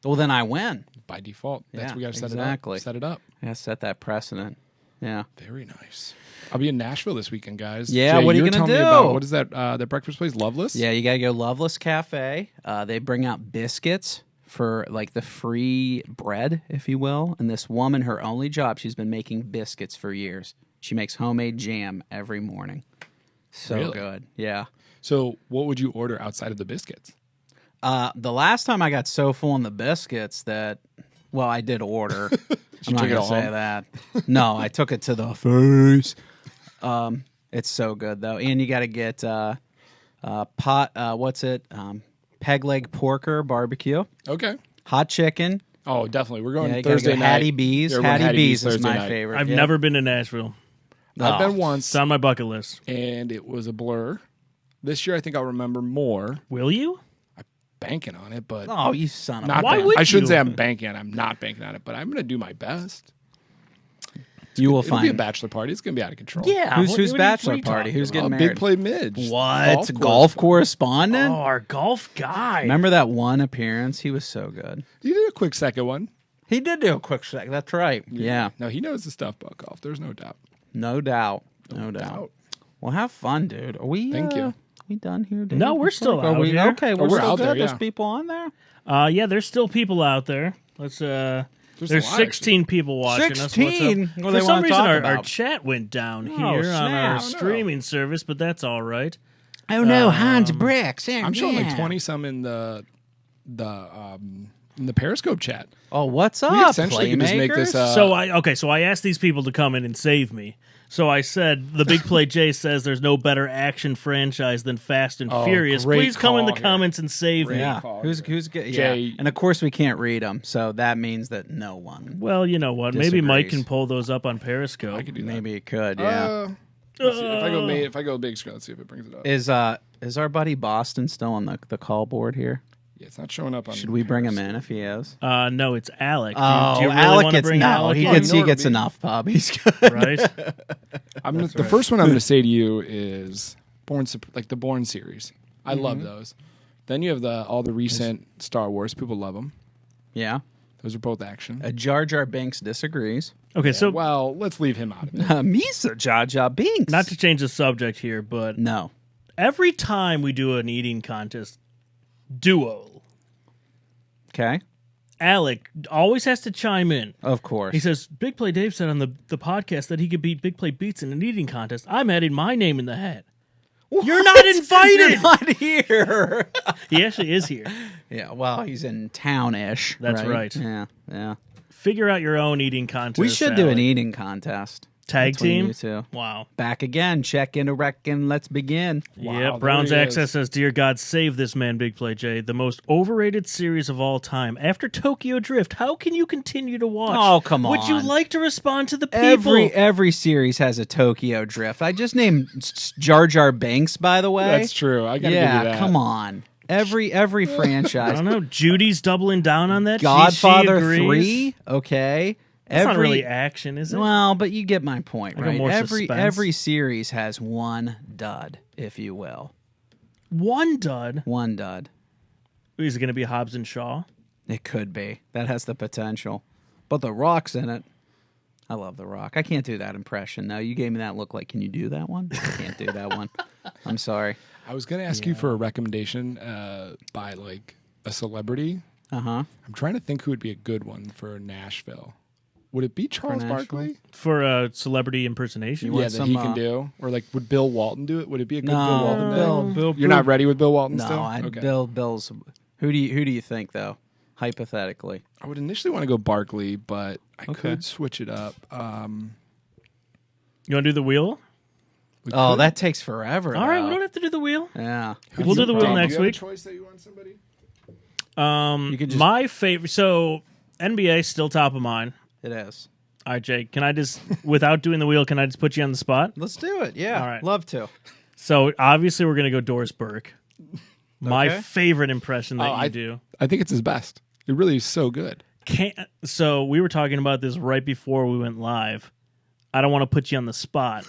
Well, then I win. By default. That's Yeah, what we got to set exactly. it up. Set it up. I set that precedent. Yeah. Very nice. I'll be in Nashville this weekend, guys. Yeah, Jay, what are you were gonna telling me do? about, what is that? That breakfast place, Loveless? Yeah, you got to go Loveless Cafe. They bring out biscuits for like the free bread, if you will. And this woman, her only job, she's been making biscuits for years. She makes homemade jam every morning. So Really? good. Yeah. So what would you order outside of the biscuits? The last time I got so full on the biscuits that, well, I did order. I'm not take it going to all say home? that. No, I took it to the face. It's so good though, and you got to get peg leg porker barbecue, Okay. hot chicken. Oh, definitely. We're going Yeah, you gotta Thursday go night. Hattie B's. Yeah, we're going Hattie B's is Thursday my night. favorite. I've Yeah. never been to Nashville. I've been It's once, on my bucket list. and it was a blur. This year, I think I'll remember more. Will you? Banking on it, but Oh, you son of not a! Why bank- would I shouldn't you? say I'm banking on it. I'm not banking on it, but I'm going to do my best. You will It'll be a find. bachelor party. It's going to be out of control. Yeah. Who's bachelor party? Who's getting married? Big Play Midge. What? Golf correspondent? Oh, our golf guy. Remember that one appearance? He was so good. You did a quick second one. He did do a quick sec. That's right. Yeah. No, he knows the stuff about golf. There's no doubt. No doubt. No doubt. Well, have fun, dude. Are we? Thank you. We done here, dude? No, we're still Are out we here. okay? We're we're still out good. there, yeah. There's people on there. Yeah, there's still people out there. There's a 16 people watching us. 16? What's up? What do they For some wanna reason, talk our about? chat went down Oh, here on our snap. streaming service, but that's all right. Oh no, Hans Bricks. I'm showing like 20 some in the Periscope chat. Oh, what's up, We essentially can just make this. Playmakers? So I asked these people to come in and save me. So I said, the Big Play Jay says there's no better action franchise than Fast and Oh, Furious. great Please come in the call here. comments and save me. Yeah. call Who's good? Yeah. Jay- And of course we can't read them, so that means that no one. Well, you know what? Maybe Mike Disagrees. can pull those up on Periscope. I could do that. Maybe it could. Yeah. Let's see. If I go big screen, let's see if it brings it up. Is our buddy Boston still on the call board here? Yeah, it's not showing up on. Should we bring him in if he is? No, it's Alec. Oh, do you really Alec want to gets bring no. Alec He in? gets ignore me. enough, Pub. He's good. right? The first one I'm going to say to you is the Bourne series. I love those. Then you have all the recent Star Wars. People love them. Yeah. Those are both action. Jar Jar Binks disagrees. Okay, so Well, let's leave him out of it. Misa Jar Jar Binks. not to change the subject here, but No. every time we do an eating contest duo, Okay. Alec always has to chime in. Of course. He says, Big Play Dave said on the podcast that he could beat Big Play Beats in an eating contest. I'm adding my name in the hat. You're not invited. You're not here. He actually is here. Yeah. Well, he's in town-ish. That's right. Yeah. Yeah. Figure out your own eating contest. We should do Alec. an eating contest. Tag between team? You two. Wow. Back again. Check in a reckon. Let's begin. Yeah, there Browns he is. Access says, Dear God, save this man, Big Play J. The most overrated series of all time. After Tokyo Drift, how can you continue to watch? Oh, come Would you on. like to respond to the people? Every series has a Tokyo Drift. I just named Jar Jar Binks, by the way. That's true. I got to give you Yeah, that. come on. Every I franchise. don't know. Judy's doubling down on that. She Godfather agrees. 3, okay. That's not really action, is it? Well, but you get my point, I go right? more Every suspense. series has one dud, if you will. One dud. One dud. Is it going to be Hobbs and Shaw? It could be. That has the potential. But The Rock's in it. I love The Rock. I can't do that impression. No, you gave me that look like, can you do that one? I can't do that one. I'm sorry. I was going to ask you for a recommendation by a celebrity. Uh-huh. I'm trying to think who would be a good one for Nashville. Would it be Charles Nashville? Barkley? For a celebrity impersonation? You Yeah, want that some, he can do. Or would Bill Walton do it? Would it be a good Bill No, Walton day? Bill. You're not ready with Bill Walton No, still? Okay. Bill's. Who do you think though? Hypothetically, I would initially want to go Barkley, but I Okay. could switch it up. You want to do the wheel? We oh, could. that takes forever. All right, though. we don't have to do the wheel. Yeah, We'll do the wheel Do next you have week. a choice that you want somebody? You could just- My favorite. So NBA still top of mind. it is. All right, Jake. Can I just, without doing the wheel, can I just put you on the spot? Let's do it. Yeah, All right. love to. So obviously we're gonna go Doris Burke. My Okay. favorite impression that you do. I think it's his best. It really is so good. So we were talking about this right before we went live. I don't want to put you on the spot.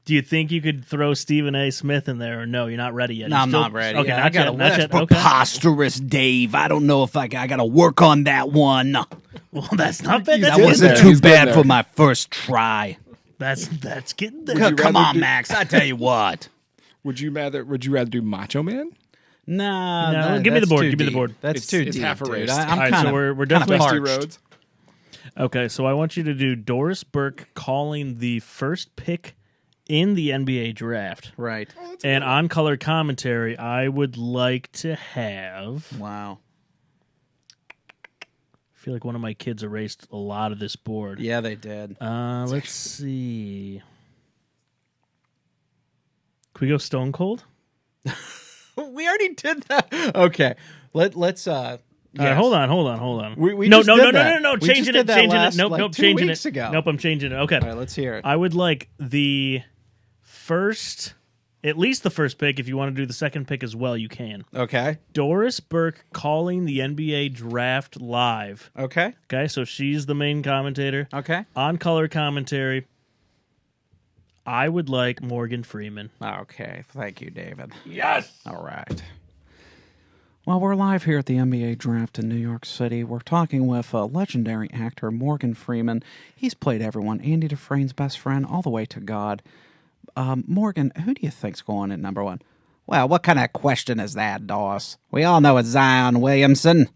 Do you think you could throw Stephen A. Smith in there, or no? You're not ready yet. No, You're I'm still- not ready. Okay, Yeah, not yet. Not that's yet. Okay. preposterous, Dave. I don't know if I got to work on that one. Well, that's not bad. He's That's That getting wasn't there. too He's getting bad there. for my first try. That's getting there. you Come rather on, do- Max. I tell you what. Would you rather do Macho Man? Nah, No, nah, give me the that's board, too give me the deep. board. That's It's- too it's deep, half dude. erased. I'm All right, kind so of we're definitely Dusty parched. Rhodes. Okay, so I want you to do Doris Burke calling the first pick in the NBA draft. right. And on color commentary, I would like to have. Wow. I feel like one of my kids erased a lot of this board. Yeah, they did. Let's see. Can we go Stone Cold? We already did that. Okay. Let's Yeah, yes. hold on. We no, just no, did no, no, that. no, no, We just changing did it, that changing last, it. Nope, like, nope, 2 changing weeks it. ago. Nope, I'm changing it. Okay. All right, let's hear it. I would like at least the first pick. If you want to do the second pick as well, you can. Okay. Doris Burke calling the NBA draft live. Okay. Okay, so she's the main commentator. Okay. On color commentary, I would like Morgan Freeman. Okay. Thank you, David. Yes! All right. Well, we're live here at the NBA draft in New York City. We're talking with legendary actor Morgan Freeman. He's played everyone, Andy Dufresne's best friend, all the way to God. Morgan, who do you think's going at number 1? Well, what kind of question is that, Doss? We all know it's Zion Williamson.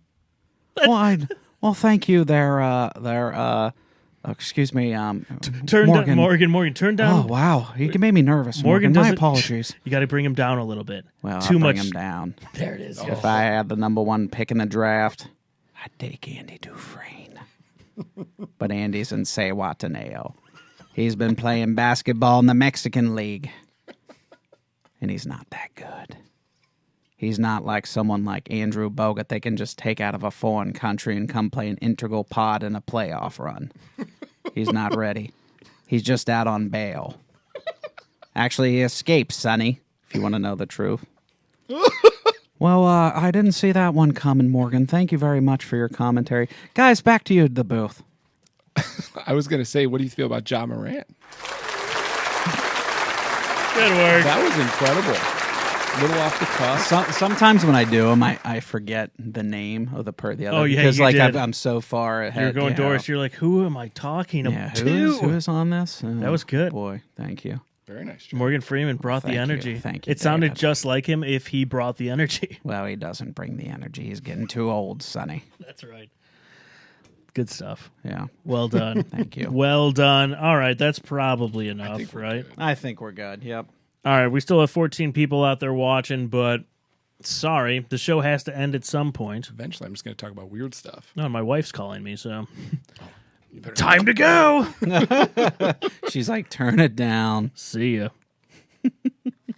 Well, thank you there, excuse me, Turn Morgan. down, Morgan, turn down. Oh, wow. He made me nervous, Morgan. My doesn't- apologies. You got to bring him down a little bit. Well, Too I'll much. bring him down. There it is. If I had the number 1 pick in the draft, I'd take Andy Dufresne. But Andy's in Sewataneo. He's been playing basketball in the Mexican League. And he's not that good. He's not like someone like Andrew Bogut they can just take out of a foreign country and come play an integral pod in a playoff run. He's not ready. He's just out on bail. Actually, he escaped, Sonny, if you want to know the truth. Well, I didn't see that one coming, Morgan. Thank you very much for your commentary. Guys, back to you at the booth. I was going to say, what do you feel about Ja Morant? Good work. That was incredible. A little off the cuff. Sometimes when I do them, I forget the name of the other. Oh, yeah, because you did. I'm so far ahead. You're going yeah. Doris. You're like, who am I talking Yeah, to? who is on this? That was good. Boy, thank you. Very nice job. Morgan Freeman brought the Thank you. energy. Thank you, It sounded David. just like him if he brought the energy. Well, he doesn't bring the energy. He's getting too old, Sonny. That's right. Good stuff. Yeah. Well done. Thank you. Well done. All right, that's probably enough, right? I think we're good. Yep. All right, we still have 14 people out there watching, but sorry, the show has to end at some point. Eventually, I'm just going to talk about weird stuff. No, my wife's calling me, so You better time to go. She's like, turn it down. See ya.